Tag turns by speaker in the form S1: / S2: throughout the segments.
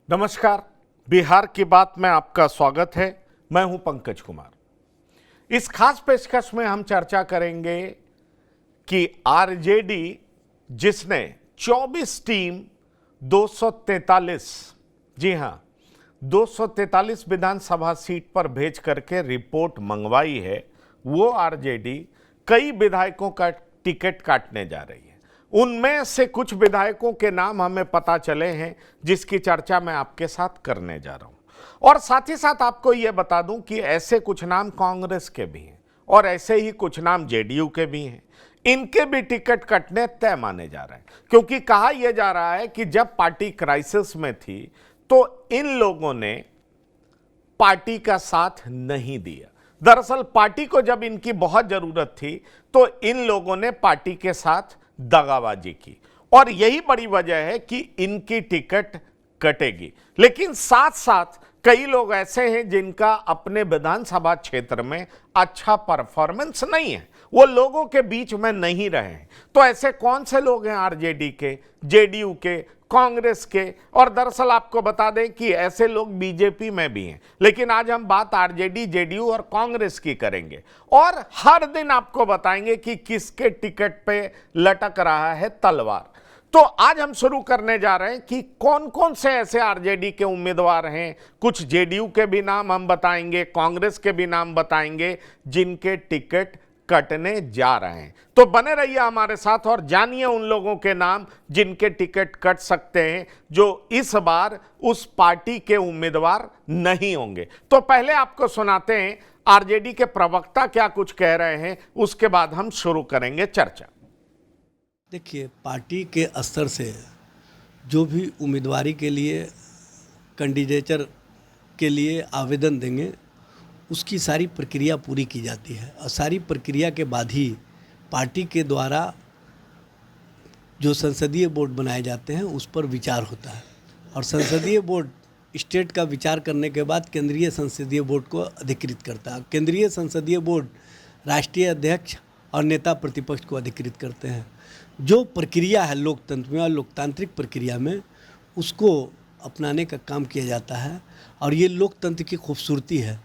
S1: नमस्कार। बिहार की बात में आपका स्वागत है। मैं हूं पंकज कुमार। इस खास पेशकश में हम चर्चा करेंगे कि आरजेडी जिसने 24 टीम 243, जी हां, 243 विधानसभा सीट पर भेज करके रिपोर्ट मंगवाई है, वो आरजेडी कई विधायकों का टिकट काटने जा रही है। उनमें से कुछ विधायकों के नाम हमें पता चले हैं, जिसकी चर्चा मैं आपके साथ करने जा रहा हूं। और साथ ही साथ आपको यह बता दूं कि ऐसे कुछ नाम कांग्रेस के भी हैं और ऐसे ही कुछ नाम जेडीयू के भी हैं। इनके भी टिकट कटने तय माने जा रहे हैं, क्योंकि कहा यह जा रहा है कि जब पार्टी क्राइसिस में थी तो इन लोगों ने पार्टी का साथ नहीं दिया। दरअसल पार्टी को जब इनकी बहुत जरूरत थी तो इन लोगों ने पार्टी के साथ दगाबाजी की, और यही बड़ी वजह है कि इनकी टिकट कटेगी। लेकिन साथ साथ कई लोग ऐसे हैं जिनका अपने विधानसभा क्षेत्र में अच्छा परफॉर्मेंस नहीं है, वो लोगों के बीच में नहीं रहे हैं। तो ऐसे कौन से लोग हैं आरजेडी के, जेडीयू के, कांग्रेस के, और दरअसल आपको बता दें कि ऐसे लोग बीजेपी में भी हैं। लेकिन आज हम बात आरजेडी, जेडीयू और कांग्रेस की करेंगे और हर दिन आपको बताएंगे कि किसके टिकट पे लटक रहा है तलवार। तो आज हम शुरू करने जा रहे हैं कि कौन कौन से ऐसे आरजेडी के उम्मीदवार हैं, कुछ जेडीयू के भी नाम हम बताएंगे, कांग्रेस के भी नाम बताएंगे, जिनके टिकट कटने जा रहे हैं। तो बने रहिए हमारे साथ और जानिए उन लोगों के नाम जिनके टिकट कट सकते हैं, जो इस बार उस पार्टी के उम्मीदवार नहीं होंगे। तो पहले आपको सुनाते हैं आरजेडी के प्रवक्ता क्या कुछ कह रहे हैं, उसके बाद हम शुरू करेंगे चर्चा।
S2: देखिए, पार्टी के स्तर से जो भी उम्मीदवारी के लिए कैंडिडेचर के लिए आवेदन देंगे, उसकी सारी प्रक्रिया पूरी की जाती है और सारी प्रक्रिया के बाद ही पार्टी के द्वारा जो संसदीय बोर्ड बनाए जाते हैं उस पर विचार होता है। और संसदीय बोर्ड स्टेट का विचार करने के बाद केंद्रीय संसदीय बोर्ड को अधिकृत करता है। केंद्रीय संसदीय बोर्ड राष्ट्रीय अध्यक्ष और नेता प्रतिपक्ष को अधिकृत करते हैं। जो प्रक्रिया है लोकतंत्र में और लोकतांत्रिक प्रक्रिया में, उसको अपनाने का काम किया जाता है और ये लोकतंत्र की खूबसूरती है।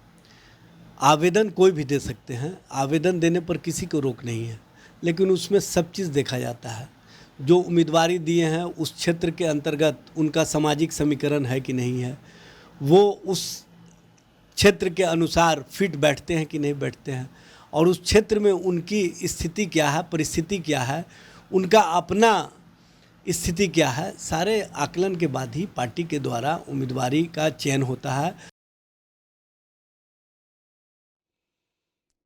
S2: आवेदन कोई भी दे सकते हैं, आवेदन देने पर किसी को रोक नहीं है, लेकिन उसमें सब चीज़ देखा जाता है। जो उम्मीदवारी दिए हैं उस क्षेत्र के अंतर्गत उनका सामाजिक समीकरण है कि नहीं है, वो उस क्षेत्र के अनुसार फिट बैठते हैं कि नहीं बैठते हैं, और उस क्षेत्र में उनकी स्थिति क्या है, परिस्थिति क्या है, उनका अपना स्थिति क्या है, सारे आकलन के बाद ही पार्टी के द्वारा उम्मीदवारी का चयन होता है।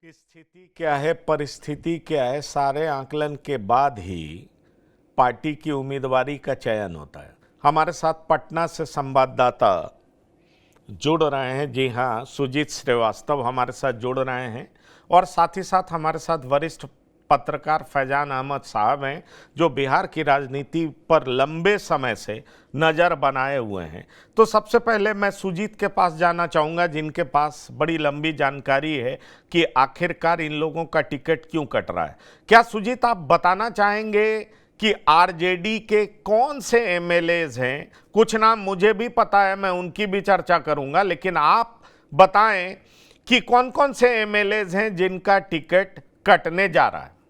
S1: स्थिति क्या है, परिस्थिति क्या है, सारे आकलन के बाद ही पार्टी की उम्मीदवारी का चयन होता है। हमारे साथ पटना से संवाददाता जुड़ रहे हैं। जी हाँ, सुजीत श्रीवास्तव हमारे साथ जुड़ रहे हैं और साथ ही साथ हमारे साथ वरिष्ठ पत्रकार फैजान अहमद साहब हैं, जो बिहार की राजनीति पर लंबे समय से नज़र बनाए हुए हैं। तो सबसे पहले मैं सुजीत के पास जाना चाहूँगा, जिनके पास बड़ी लंबी जानकारी है कि आखिरकार इन लोगों का टिकट क्यों कट रहा है। क्या सुजीत आप बताना चाहेंगे कि आरजेडी के कौन से एमएलएज हैं? कुछ नाम मुझे भी पता है, मैं उनकी भी चर्चा करूँगा, लेकिन आप बताएं कि कौन कौन से एमएलएज हैं जिनका टिकट कटने जा रहा है।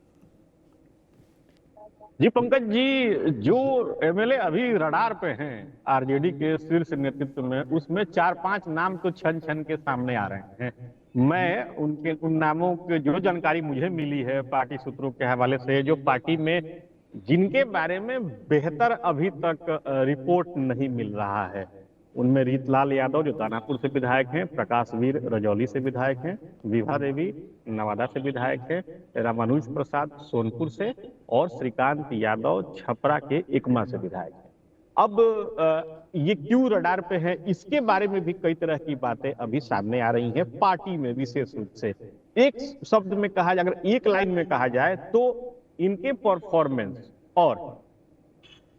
S3: जी पंकज जी, जो एमएलए अभी रडार पे हैं आरजेडी के शीर्ष नेतृत्व में, उसमें 4-5 नाम तो छन छन के सामने आ रहे हैं। मैं उन नामों के जो जानकारी मुझे मिली है पार्टी सूत्रों के हवाले से, जो पार्टी में जिनके बारे में बेहतर अभी तक रिपोर्ट नहीं मिल रहा है, उनमें रीतलाल यादव जो दानापुर से विधायक हैं, प्रकाश वीर रजौली से विधायक हैं, विभा देवी नवादा से विधायक हैं, रामानुज प्रसाद सोनपुर से और श्रीकांत यादव छपरा के एकमा से विधायक हैं। अब ये क्यों रडार पे है, इसके बारे में भी कई तरह की बातें अभी सामने आ रही हैं पार्टी में। विशेष रूप से एक शब्द में कहा जाए, अगर एक लाइन में कहा जाए तो इनके परफॉर्मेंस और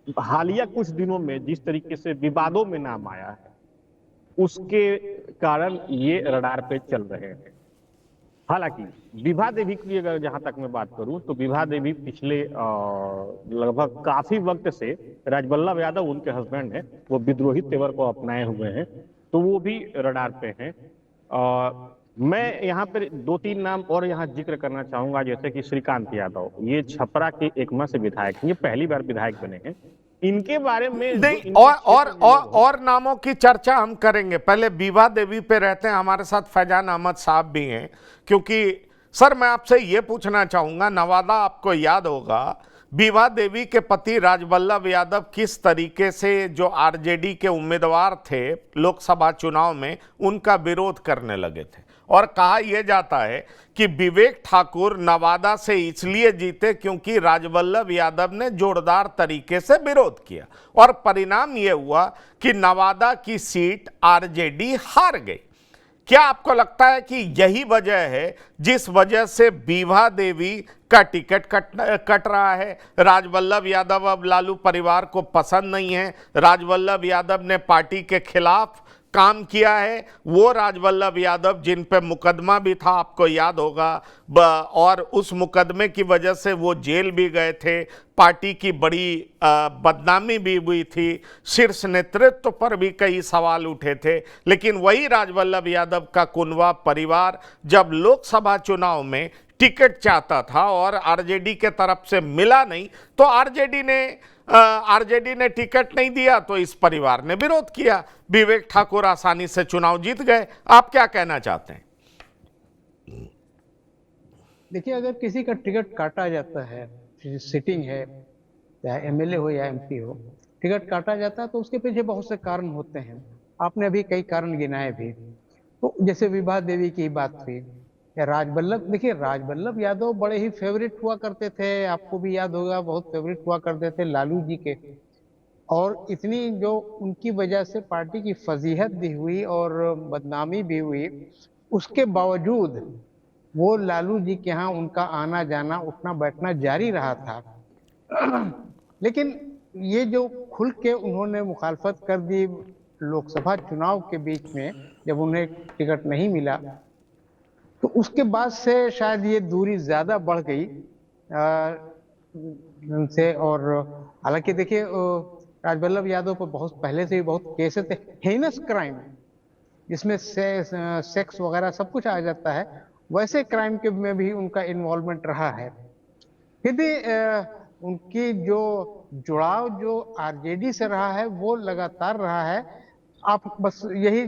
S3: हालिया कुछ दिनों में जिस तरीके से विवादों में नाम आया है, उसके कारण ये रडार पे चल रहे हैं। हालांकि विभा देवी की अगर जहां तक मैं बात करूं तो विभा देवी पिछले लगभग काफी वक्त से राजवल्लभ यादव उनके हस्बैंड हैं, वो विद्रोही तेवर को अपनाए हुए हैं, तो वो भी रडार पे हैं। मैं यहाँ पर दो तीन नाम और यहाँ जिक्र करना चाहूंगा, जैसे कि श्रीकांत यादव, ये छपरा के एकमा से विधायक हैं, ये पहली बार विधायक बने हैं। इनके बारे में जो
S1: नहीं,
S3: इनके क्षेत्र में लोग हैं,
S1: और नामों की चर्चा हम करेंगे, पहले विभा देवी पे रहते हैं। हमारे साथ फैजान अहमद साहब भी हैं, क्योंकि सर मैं आपसे ये पूछना चाहूंगा, नवादा आपको याद होगा, विभा देवी के पति राजवल्लभ यादव किस तरीके से जो आरजेडी के उम्मीदवार थे लोकसभा चुनाव में उनका विरोध करने लगे थे, और कहा यह जाता है कि विवेक ठाकुर नवादा से इसलिए जीते क्योंकि राजवल्लभ यादव ने जोरदार तरीके से विरोध किया, और परिणाम यह हुआ कि नवादा की सीट आरजेडी हार गई। क्या आपको लगता है कि यही वजह है जिस वजह से विभा देवी का टिकट कट रहा है? राजवल्लभ यादव अब लालू परिवार को पसंद नहीं है, राजवल्लभ यादव ने पार्टी के खिलाफ काम किया है, वो राजवल्लभ यादव जिन पे मुकदमा भी था, आपको याद होगा, और उस मुकदमे की वजह से वो जेल भी गए थे, पार्टी की बड़ी बदनामी भी हुई थी, शीर्ष नेतृत्व पर भी कई सवाल उठे थे। लेकिन वही राजवल्लभ यादव का कुनवा परिवार जब लोकसभा चुनाव में टिकट चाहता था और आरजेडी के तरफ से मिला नहीं, तो आरजेडी ने टिकट नहीं दिया, तो इस परिवार ने विरोध किया, विवेक ठाकुर आसानी से चुनाव जीत गए। आप क्या कहना चाहते हैं?
S4: देखिए, अगर किसी का टिकट काटा जाता है, सिटिंग है, या एमएलए हो या एमपी हो, टिकट काटा जाता है तो उसके पीछे बहुत से कारण होते हैं। आपने अभी कई कारण गिनाए भी, तो जैसे विभा देवी की बात हुई, या राजवल्लभ, देखिए राजवल्लभ यादव बड़े ही फेवरेट हुआ करते थे, आपको भी याद होगा, बहुत फेवरेट हुआ करते थे लालू जी के, और इतनी जो उनकी वजह से पार्टी की फजीहत भी हुई और बदनामी भी हुई, उसके बावजूद वो लालू जी के यहाँ उनका आना जाना उठना बैठना जारी रहा था। लेकिन ये जो खुल के उन्होंने मुखालफत कर दी लोकसभा चुनाव के बीच में, जब उन्हें टिकट नहीं मिला, तो उसके बाद से शायद ये दूरी ज्यादा बढ़ गई उनसे। और हालांकि देखिए, राजवल्लभ यादव पर बहुत पहले से ही बहुत केसेस थे, हेनस क्राइम, जिसमें सेक्स वगैरह सब कुछ आ जाता है, वैसे क्राइम के में भी उनका इन्वॉल्वमेंट रहा है। फिर भी उनकी जो जुड़ाव जो आरजेडी से रहा है वो लगातार रहा है। आप बस यही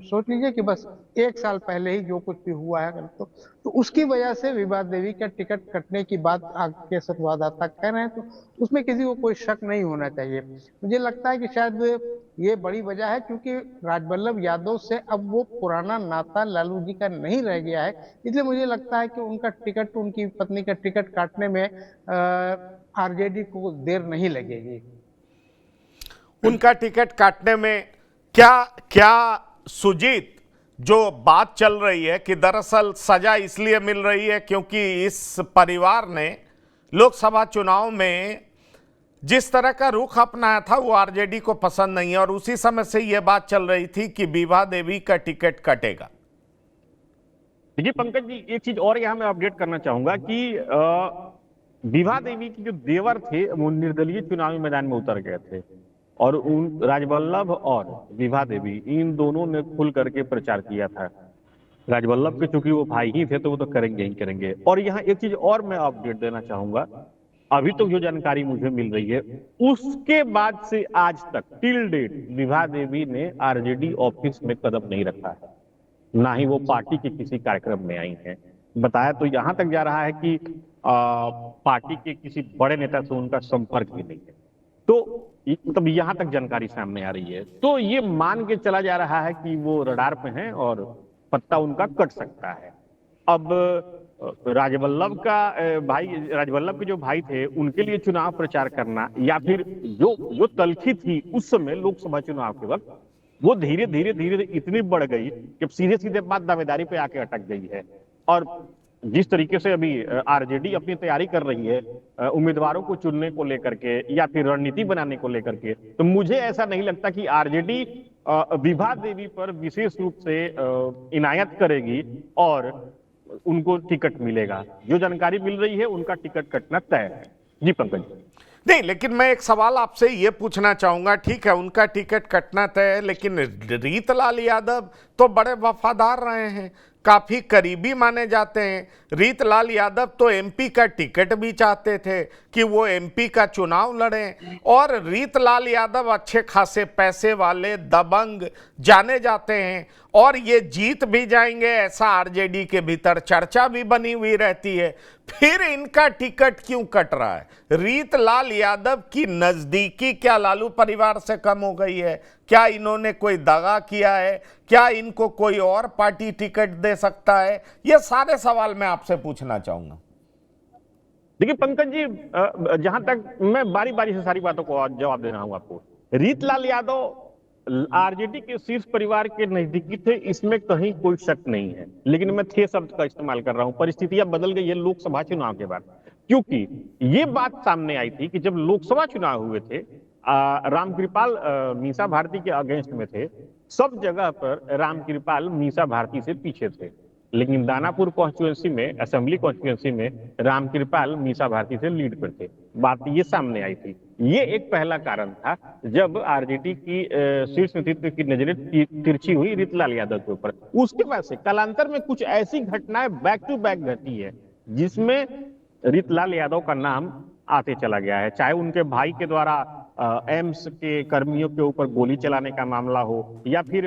S4: सोच लीजिए कि बस एक साल पहले ही जो कुछ भी हुआ है, तो उसकी वजह से विभा देवी का टिकट कटने की बात आपके संवाददाता कह रहे हैं, तो उसमें किसी को कोई शक नहीं होना चाहिए। मुझे लगता है कि शायद ये बड़ी वजह है, क्योंकि राजवल्लभ यादव से अब वो पुराना नाता लालू जी का नहीं रह गया है, इसलिए मुझे लगता है कि उनका टिकट, उनकी पत्नी का टिकट काटने में आरजेडी को देर नहीं लगेगी।
S1: उनका टिकट काटने में क्या सुजीत, जो बात चल रही है कि दरअसल सजा इसलिए मिल रही है क्योंकि इस परिवार ने लोकसभा चुनाव में जिस तरह का रुख अपनाया था वो आरजेडी को पसंद नहीं है, और उसी समय से यह बात चल रही थी कि विभा देवी का टिकट कटेगा।
S3: देखिए पंकज जी, एक चीज और यहाँ मैं अपडेट करना चाहूंगा कि विभा देवी की जो देवर थे वो निर्दलीय चुनावी मैदान में उतर गए थे, और उन राजवल्लभ और विभा देवी इन दोनों ने खुल करके प्रचार किया था। राजवल्लभ के चूंकि वो भाई ही थे तो वो तो करेंगे ही करेंगे। और यहाँ एक चीज और मैं अपडेट देना चाहूंगा, अभी तो जो जानकारी मुझे मिल रही है उसके बाद से आज तक टिल डेट विभा देवी ने आरजेडी ऑफिस में कदम नहीं रखा है, ना ही वो पार्टी के किसी कार्यक्रम में आई हैं। बताया तो यहां तक जा रहा है कि पार्टी के किसी बड़े नेता से उनका संपर्क भी नहीं है, तो मतलब यहां तक जानकारी सामने आ रही है। तो ये मान के चला जा रहा है कि वो रडार पे हैं और पत्ता उनका कट सकता है। अब राजवल्लभ के जो भाई थे उनके लिए चुनाव प्रचार करना, या फिर जो तलखी थी उस समय लोकसभा चुनाव के वक्त, वो धीरे धीरे इतनी बढ़ गई कि सीधे सीधे बात दावेदारी पे आके अटक गई है। और जिस तरीके से अभी आरजेडी अपनी तैयारी कर रही है उम्मीदवारों को चुनने को लेकर के या फिर रणनीति बनाने को लेकर के, तो मुझे ऐसा नहीं लगता कि आरजेडी विभा देवी पर विशेष रूप से इनायत करेगी और उनको टिकट मिलेगा। जो जानकारी मिल रही है उनका टिकट कटना तय है। जी पंकज।
S1: नहीं, लेकिन मैं एक सवाल आपसे ये पूछना चाहूंगा, ठीक है उनका टिकट कटना तय है, लेकिन रीतलाल यादव तो बड़े वफादार रहे हैं, काफी करीबी माने जाते हैं। रीतलाल यादव तो एमपी का टिकट भी चाहते थे कि वो एमपी का चुनाव लड़ें, और रीतलाल यादव अच्छे खासे पैसे वाले दबंग जाने जाते हैं, और ये जीत भी जाएंगे ऐसा आरजेडी के भीतर चर्चा भी बनी हुई रहती है। फिर इनका टिकट क्यों कट रहा है? रीतलाल यादव की नजदीकी क्या लालू परिवार से कम हो गई है? क्या इन्होंने कोई दगा किया है? क्या इनको कोई और पार्टी टिकट दे सकता है? ये सारे सवाल मैं आपसे पूछना चाहूंगा।
S3: देखिए पंकज जी, जहां तक मैं बारी बारी से सारी बातों को जवाब दे रहा हूं आपको। रीतलाल यादव आरजेडी के शीर्ष परिवार के नजदीकी थे, इसमें कहीं कोई शक नहीं है, लेकिन मैं थे शब्द का इस्तेमाल कर रहा हूं। परिस्थितियां बदल गई है लोकसभा चुनाव के बाद, क्योंकि ये बात सामने आई थी कि जब लोकसभा चुनाव हुए थे, रामकृपाल मीसा भारती के अगेंस्ट में थे। सब जगह पर रामकृपाल मीसा भारती से पीछे थे, लेकिन दानापुर कॉन्स्टिट्यूएंसी में, असेंबली कॉन्स्टिट्यूएंसी में रामकृपाल मीसा भारती से लीड पर थे। बात ये सामने आई थी। ये एक पहला कारण था जब आरजेडी की शीर्ष नेतृत्व की नजरें तिरछी हुई रीतलाल यादव के ऊपर। उसके बाद से कालांतर में कुछ ऐसी घटनाएं बैक टू बैक घटी है जिसमें रीतलाल यादव का नाम आते चला गया है। चाहे उनके भाई के द्वारा एम्स के कर्मियों के ऊपर गोली चलाने का मामला हो, या फिर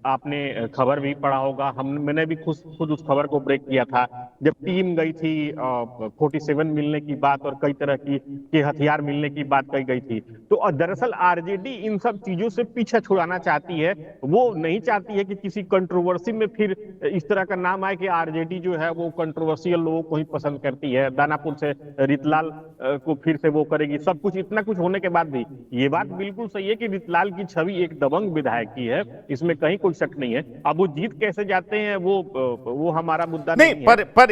S3: आपने खबर भी पढ़ा होगा, मैंने भी खुद उस खबर को ब्रेक किया था, जब टीम गई थी 47 मिलने की बात और कई तरह के हथियार मिलने की बात कही गई थी। तो दरअसल आरजेडी इन सब चीजों से पीछा छुड़ाना चाहती है। वो नहीं चाहती है कि किसी कंट्रोवर्सी में फिर इस तरह का नाम आए कि आरजेडी जो है वो कंट्रोवर्शियल लोगों को ही पसंद करती है, दानापुर से रीतलाल को फिर से वो करेगी। सब कुछ इतना कुछ होने के बाद भी ये बात बिल्कुल सही है कि रीतलाल की छवि एक दबंग विधायक की है, इसमें कहीं कोई शक नहीं है। अब वो जीत कैसे जाते हैं वो हमारा मुद्दा नहीं है।
S1: पर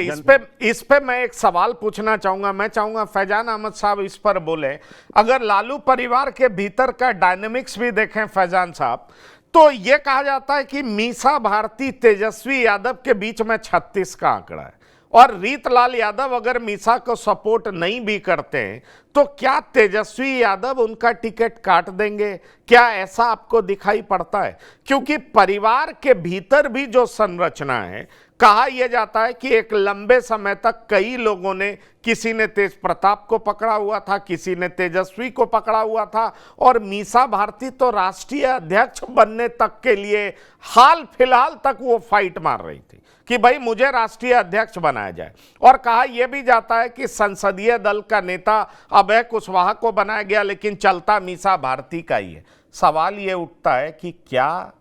S1: इस पे मैं एक सवाल पूछना चाहूंगा। मैं चाहूंगा फैजान अहमद साहब इस पर बोले। अगर लालू परिवार के भीतर का डायनेमिक्स भी देखें फैजान साहब, तो यह कहा जाता है कि मीसा भारती तेजस्वी यादव के बीच में 36 का आंकड़ा है, और रीतलाल यादव अगर मीसा को सपोर्ट नहीं भी करते हैं तो क्या तेजस्वी यादव उनका टिकट काट देंगे? क्या ऐसा आपको दिखाई पड़ता है? क्योंकि परिवार के भीतर भी जो संरचना है, कहा यह जाता है कि एक लंबे समय तक कई लोगों ने, किसी ने तेज प्रताप को पकड़ा हुआ था, किसी ने तेजस्वी को पकड़ा हुआ था, और मीसा भारती तो राष्ट्रीय अध्यक्ष बनने तक के लिए हाल फिलहाल तक वो फाइट मार रही थी कि भाई मुझे राष्ट्रीय अध्यक्ष बनाया जाए। और कहा यह भी जाता है कि संसदीय दल का नेता अभय कुशवाहा को बनाया गया, लेकिन चलता मीसा भारती का ही है। सवाल यह उठता है कि क्या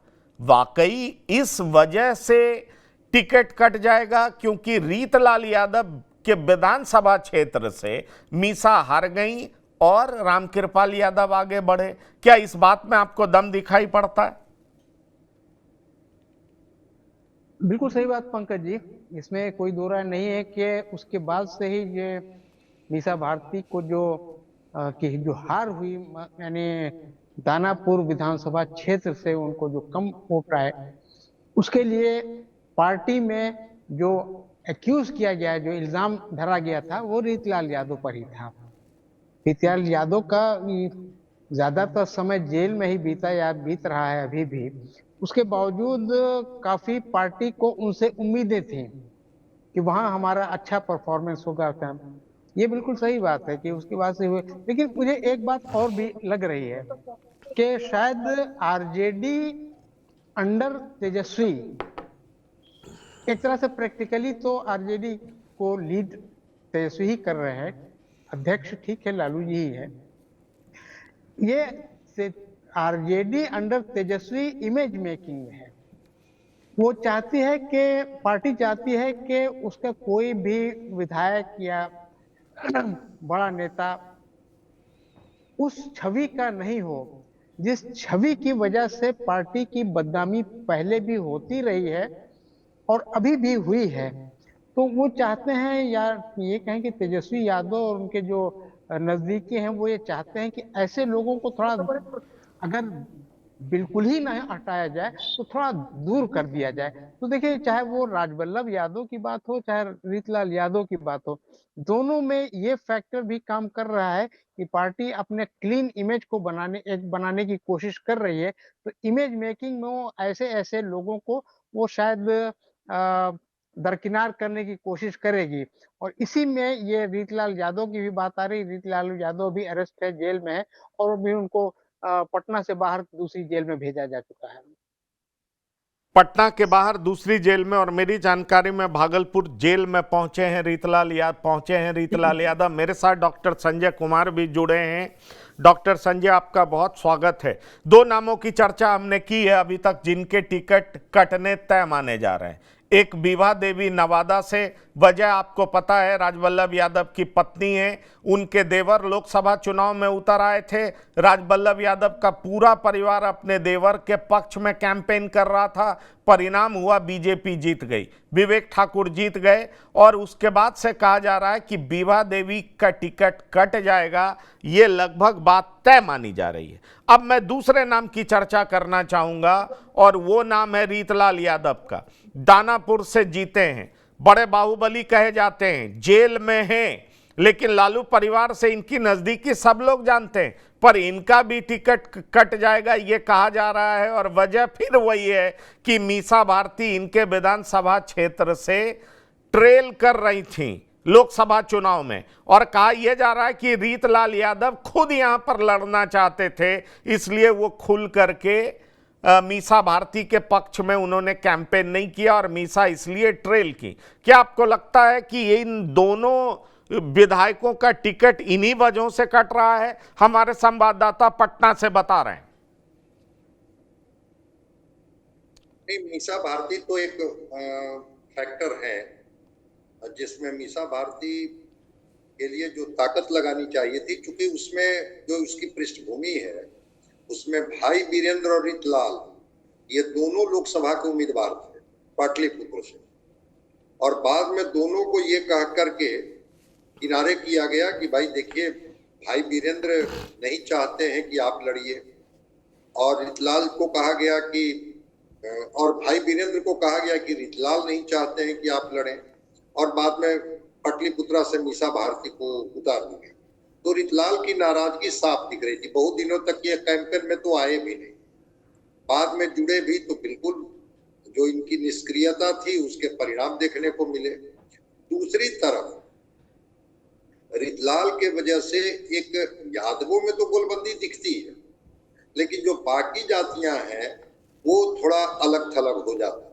S1: वाकई इस वजह से टिकट कट जाएगा, क्योंकि रीतलाल यादव के विधानसभा क्षेत्र से मीसा हार गई और रामकृपाल यादव आगे बढ़े? क्या इस बात में आपको दम दिखाई पड़ता है?
S4: बिल्कुल सही बात पंकज जी, इसमें कोई दो राय नहीं है कि उसके बाद से ही ये मीसा भारती को की जो हार हुई, यानी दानापुर विधानसभा क्षेत्र से उनको जो कम वोट आए, उसके लिए पार्टी में जो एक्यूज किया गया, जो इल्जाम धरा गया था, वो रीतलाल यादव पर ही था। रीतलाल यादव का ज्यादातर समय जेल में ही बीता या बीत रहा है अभी भी। उसके बावजूद काफी पार्टी को उनसे उम्मीदें थी कि वहां हमारा अच्छा परफॉर्मेंस होगा। ये बिल्कुल सही बात है कि उसके बाद से हुए, लेकिन मुझे एक बात और भी लग रही है कि शायद आरजेडी अंडर तेजस्वी एक तरह से प्रैक्टिकली तो आरजेडी को लीड तेजस्वी ही कर रहे हैं, अध्यक्ष ठीक है लालू जी ही है। ये आरजेडी अंडर तेजस्वी इमेज मेकिंग में है। वो चाहती है कि पार्टी चाहती है कि उसका कोई भी विधायक या बड़ा नेता उस छवि का नहीं हो जिस छवि की वजह से पार्टी की बदनामी पहले भी होती रही है और अभी भी हुई है। तो वो चाहते हैं, या ये कहें कि तेजस्वी यादव और उनके जो नजदीकी हैं वो ये चाहते हैं कि ऐसे लोगों को थोड़ा, अगर बिल्कुल ही ना हटाया जाए, तो थोड़ा दूर कर दिया जाए। तो देखिए, चाहे वो राजवल्लभ यादव की बात हो, चाहे रीतलाल यादव की बात हो, दोनों में ये फैक्टर भी काम कर रहा है कि पार्टी अपने क्लीन इमेज को बनाने की कोशिश कर रही है। तो इमेज मेकिंग में वो ऐसे ऐसे लोगों को वो शायद दरकिनार करने की कोशिश करेगी। और इसी में ये रीतलाल यादव की भी बात आ रही। रीतलाल यादव भी अरेस्ट है, जेल में है, और भी उनको पटना से बाहर दूसरी जेल में भेजा जा चुका है।
S1: पटना के बाहर दूसरी जेल में, और मेरी जानकारी में भागलपुर जेल में पहुंचे हैं रीतलाल यादव। मेरे साथ डॉक्टर संजय कुमार भी जुड़े हैं। डॉक्टर संजय, आपका बहुत स्वागत है। दो नामों की चर्चा हमने की है अभी तक जिनके टिकट कटने तय माने जा रहे हैं। एक विभा देवी नवादा से, वजह आपको पता है, राजवल्लभ यादव की पत्नी है, उनके देवर लोकसभा चुनाव में उतर आए थे। राजवल्लभ यादव का पूरा परिवार अपने देवर के पक्ष में कैंपेन कर रहा था। परिणाम हुआ बीजेपी जीत गई, विवेक ठाकुर जीत गए, और उसके बाद से कहा जा रहा है कि विभा देवी का टिकट कट जाएगा। ये लगभग बात तय मानी जा रही है। अब मैं दूसरे नाम की चर्चा करना चाहूंगा, और वो नाम है रीतलाल यादव का। दानापुर से जीते हैं, बड़े बाहुबली कहे जाते हैं, जेल में हैं, लेकिन लालू परिवार से इनकी नजदीकी सब लोग जानते हैं, पर इनका भी टिकट कट जाएगा ये कहा जा रहा है। और वजह फिर वही है कि मीसा भारती इनके विधानसभा क्षेत्र से ट्रेल कर रही थी लोकसभा चुनाव में, और कहा यह जा रहा है कि रीतलाल यादव खुद यहां पर लड़ना चाहते थे, इसलिए वो खुल करके मीसा भारती के पक्ष में उन्होंने कैंपेन नहीं किया, और मीसा इसलिए ट्रेल की। क्या आपको लगता है कि इन दोनों विधायकों का टिकट इन्हीं वजहों से कट रहा है? हमारे संवाददाता पटना से बता रहे हैं।
S5: नहीं, मीसा भारती तो एक फैक्टर है जिसमें मीसा भारती के लिए जो ताकत लगानी चाहिए थी, क्योंकि उसमें जो उसकी पृष्ठभूमि है उसमें भाई वीरेंद्र और रीतलाल ये दोनों लोकसभा के उम्मीदवार थे पाटलिपुत्र से, और बाद में दोनों को ये कह करके किनारे किया गया कि भाई देखिए, भाई वीरेंद्र नहीं चाहते हैं कि आप लड़िए, और रीतलाल को कहा गया कि और भाई वीरेंद्र को कहा गया कि रीतलाल नहीं चाहते हैं कि आप लड़ें, और बाद में पाटलिपुत्रा से मीसा भारती को उतार दी गई। तो रीतलाल की नाराजगी साफ दिख रही थी। बहुत दिनों तक ये कैंपेन में तो आए भी नहीं, बाद में जुड़े भी तो बिल्कुल जो इनकी निष्क्रियता थी उसके परिणाम देखने को मिले। दूसरी तरफ रीतलाल के वजह से एक यादवों में तो गोलबंदी दिखती है, लेकिन जो बाकी जातियां हैं वो थोड़ा अलग थलग हो जाता है,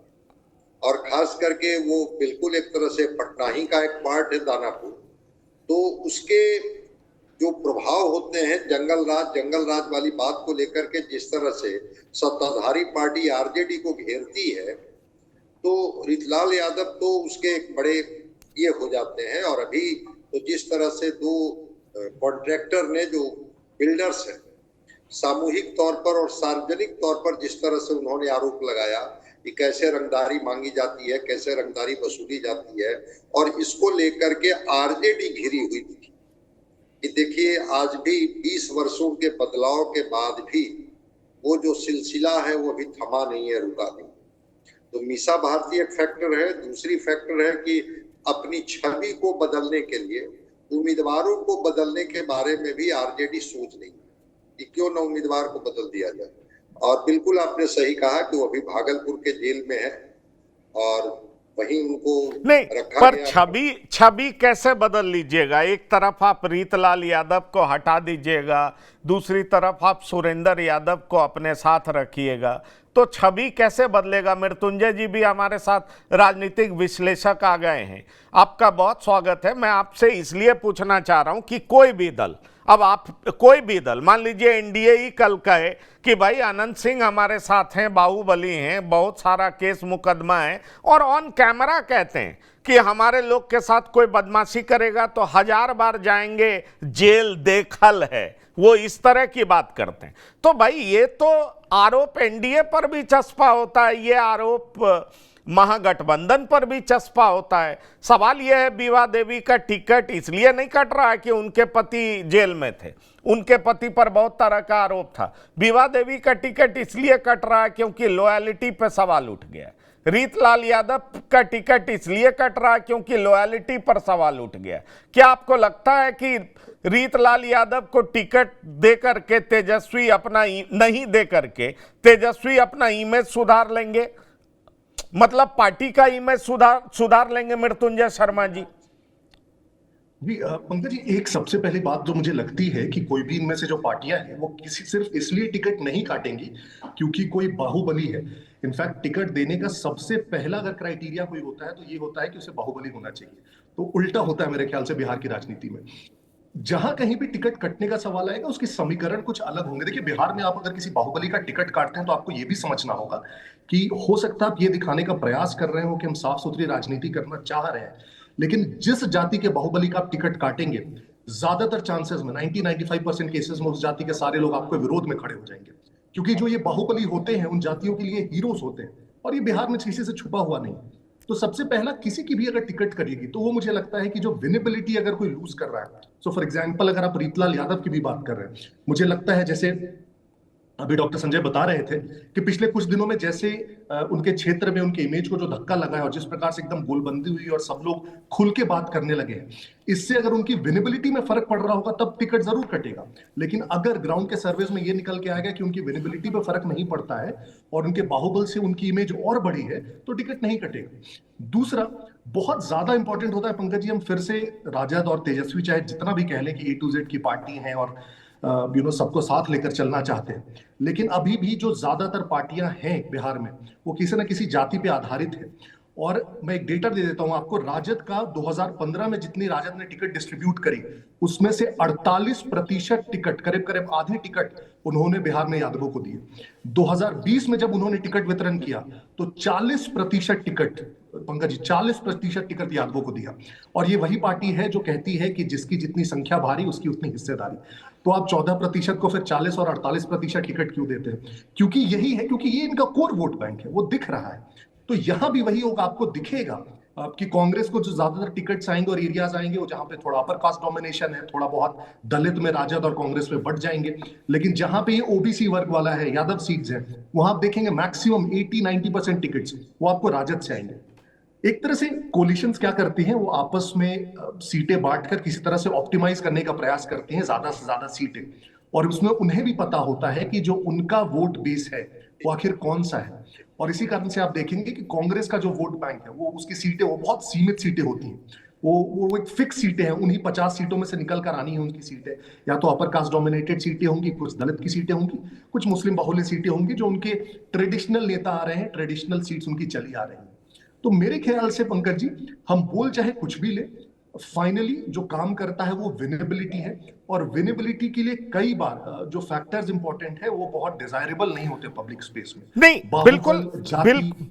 S5: और खास करके वो बिल्कुल एक तरह से पटना ही का एक पार्ट है दानापुर, तो उसके जो प्रभाव होते हैं जंगल राज वाली बात को लेकर के, जिस तरह से सत्ताधारी पार्टी आरजेडी को घेरती है, तो रीतलाल यादव तो उसके एक बड़े ये हो जाते हैं। और अभी तो जिस तरह से दो कॉन्ट्रैक्टर ने, जो बिल्डर्स हैं, सामूहिक तौर पर और सार्वजनिक तौर पर जिस तरह से उन्होंने आरोप लगाया कि कैसे रंगदारी मांगी जाती है, कैसे रंगदारी वसूली जाती है, और इसको लेकर के आरजेडी घिरी हुई थी कि देखिए आज भी 20 वर्षों के बदलाव के बाद भी वो जो सिलसिला है वो अभी थमा नहीं है, रुका नहीं। तो मीसा भारती एक फैक्टर है। दूसरी फैक्टर है कि अपनी छवि को बदलने के लिए, उम्मीदवारों को बदलने के बारे में भी आरजेडी सोच नहीं कि क्यों न उम्मीदवार को बदल दिया जाए। और बिल्कुल आपने सही कहा कि वो अभी भागलपुर के जेल में है, और वहीं उनको
S1: नहीं,
S5: रखा
S1: पर
S5: गया।
S1: छवि कैसे बदल लीजिएगा? एक तरफ आप रीतलाल यादव को हटा दीजिएगा, दूसरी तरफ आप सुरेंद्र यादव को अपने साथ रखिएगा, तो छवि कैसे बदलेगा? मृत्युंजय जी भी हमारे साथ राजनीतिक विश्लेषक आ गए हैं। आपका बहुत स्वागत है। मैं आपसे इसलिए पूछना चाह रहा हूं कि कोई भी दल, अब आप कोई भी दल, मान लीजिए एनडीए ही कल कहे कि भाई अनंत सिंह हमारे साथ हैं, बाहुबली हैं, बहुत सारा केस मुकदमा है, और ऑन कैमरा कहते हैं कि हमारे लोग के साथ कोई बदमाशी करेगा तो 1000 बार जाएंगे जेल, देखल है, वो इस तरह की बात करते हैं। तो भाई ये तो आरोप एनडीए पर भी चस्पा होता है, ये आरोप महागठबंधन पर भी चस्पा होता है। सवाल यह है, बीवा देवी का टिकट इसलिए नहीं कट रहा है कि उनके पति जेल में थे, उनके पति पर बहुत तरह का आरोप था। बीवा देवी का टिकट इसलिए कट रहा है क्योंकि लॉयल्टी पर सवाल उठ गया। रीतलाल यादव का टिकट इसलिए कट रहा है क्योंकि लॉयल्टी पर सवाल उठ गया। क्या आपको लगता है कि रीतलाल यादव को टिकट देकर के तेजस्वी अपना नहीं देकर के तेजस्वी अपना इमेज सुधार लेंगे, मतलब पार्टी का इमेज सुधार लेंगे मृत्युंजय शर्मा जी?
S6: जी पंकज जी, एक सबसे पहली बात जो मुझे लगती है कि कोई भी इनमें से जो पार्टियां हैं वो किसी सिर्फ इसलिए टिकट नहीं काटेंगी क्योंकि कोई बाहुबली है। इनफैक्ट टिकट देने का सबसे पहला अगर क्राइटेरिया कोई होता है तो ये होता है कि उसे बाहुबली होना चाहिए। तो उल्टा होता है मेरे ख्याल से बिहार की राजनीति में। जहां कहीं भी टिकट कटने का सवाल आएगा उसके समीकरण कुछ अलग होंगे। देखिए, बिहार में आप अगर किसी बाहुबली का टिकट काटते हैं तो आपको ये भी समझना होगा कि हो सकता है आप ये दिखाने का प्रयास कर रहे हो कि हम साफ सुथरी राजनीति करना चाह रहे हैं, लेकिन जिस जाति के बाहुबली का आप टिकट काटेंगे, ज्यादातर चांसेस में 90-95% केसेस में उस जाति के सारे लोग आपके विरोध में खड़े हो जाएंगे, क्योंकि जो ये बाहुबली होते हैं उन जातियों के लिए हीरोज होते हैं और ये बिहार में किसी से छुपा हुआ नहीं। तो सबसे पहला, किसी की भी अगर टिकट करेगी तो वो मुझे लगता है कि जो विनेबिलिटी अगर कोई लूज कर रहा है, सो फॉर एग्जांपल अगर आप रीतलाल यादव की भी बात कर रहे हैं, मुझे लगता है जैसे अभी डॉक्टर संजय बता रहे थे कि पिछले कुछ दिनों में जैसे उनके क्षेत्र में उनके इमेज को जो धक्का लगा है और जिस प्रकार से एकदम गोलबंदी हुई और सब लोग खुल के बात करने लगे हैं, इससे अगर उनकी विनेबिलिटी में फर्क पड़ रहा होगा तब टिकट जरूर कटेगा। लेकिन अगर ग्राउंड के सर्वेस में ये निकल के आएगा कि उनकी विनेबिलिटी पे फर्क नहीं पड़ता है और उनके बाहुबल से उनकी इमेज और बढ़ी है, तो टिकट नहीं कटेगा। दूसरा, बहुत ज्यादा इंपॉर्टेंट होता है पंकज जी, हम फिर से राजद और तेजस्वी चाहे जितना भी कह लें कि A to Z की पार्टी है और सबको साथ लेकर चलना चाहते हैं, लेकिन अभी भी जो ज्यादातर पार्टियां हैं बिहार में वो किसी न किसी जाति पे आधारित है। और मैं एक डेटा दे देता हूं आपको, राजद का 2015 में जितनी राजद ने टिकट डिस्ट्रीब्यूट करी उसमें से 48% टिकट, करीब करीब आधे टिकट उन्होंने बिहार में यादवों को दिए। 2020 में जब उन्होंने टिकट वितरण किया तो 40% टिकट, पंकज जी 40% टिकट यादवों को दिया। और ये वही पार्टी है जो कहती है कि जिसकी जितनी संख्या भारी उसकी उतनी हिस्सेदारी। तो आप 14% को फिर 40 और 48% टिकट क्यों देते हैं? क्योंकि यही है, क्योंकि ये इनका कोर वोट बैंक है, वो दिख रहा है। तो यहां भी वही होगा, आपको दिखेगा आपकी कांग्रेस को जो ज्यादातर टिकट्स आएंगे और एरियाज आएंगे वो जहां पे थोड़ा अपर कास्ट डोमिनेशन है, थोड़ा बहुत दलित में राजद और कांग्रेस में बढ़ जाएंगे। लेकिन जहां पे ये ओबीसी वर्ग वाला है, यादव सीट्स है, वहां आप देखेंगे मैक्सिमम 80-90% टिकट्स वो आपको राजद से आएंगे। एक तरह से कोलिशंस क्या करती हैं, वो आपस में सीटें बांटकर किसी तरह से ऑप्टिमाइज करने का प्रयास करती हैं, ज्यादा से ज्यादा सीटें। और उसमें उन्हें भी पता होता है कि जो उनका वोट बेस है वो आखिर कौन सा है। और इसी कारण से आप देखेंगे कि कांग्रेस का जो वोट बैंक है वो उसकी सीटें वो बहुत सीमित सीटें होती हैं, वो एक फिक्स सीटें हैं, उन्हीं 50 सीटों में से निकल कर आनी है उनकी सीटें। या तो अपर कास्ट डोमिनेटेड सीटें होंगी, कुछ दलित की सीटें होंगी, कुछ मुस्लिम बाहुल्य सीटें होंगी जो उनके ट्रेडिशनल नेता आ रहे हैं, ट्रेडिशनल सीट्स उनकी चली आ रही हैं। तो मेरे ख्याल से पंकज जी, हम बोल चाहे कुछ भी ले, फाइनली जो काम करता है वो विनेबिलिटी है। और विनेबिलिटी के लिए कई बार जो फैक्टर्स इंपॉर्टेंट है वो बहुत डिजायरेबल नहीं होते पब्लिक स्पेस में।
S1: नहीं, बिल्कुल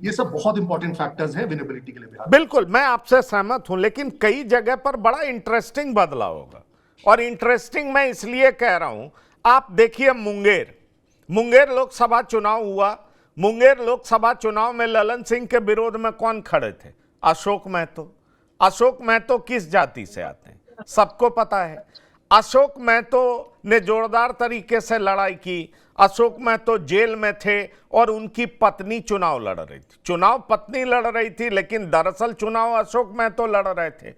S6: ये सब बहुत इंपॉर्टेंट फैक्टर्स हैं विनेबिलिटी के लिए बिहार।
S1: बिल्कुल, मैं आपसे सहमत हूं, लेकिन कई जगह पर बड़ा इंटरेस्टिंग बदलाव होगा। और इंटरेस्टिंग मैं इसलिए कह रहा हूं, आप देखिए मुंगेर लोकसभा चुनाव हुआ। मुंगेर लोकसभा चुनाव में ललन सिंह के विरोध में कौन खड़े थे? अशोक महतो। अशोक महतो किस जाति से आते हैं? सबको पता है। अशोक महतो ने जोरदार तरीके से लड़ाई की। अशोक महतो जेल में थे और उनकी पत्नी चुनाव लड़ रही थी। चुनाव पत्नी लड़ रही थी, लेकिन दरअसल चुनाव अशोक महतो लड़ रहे थे।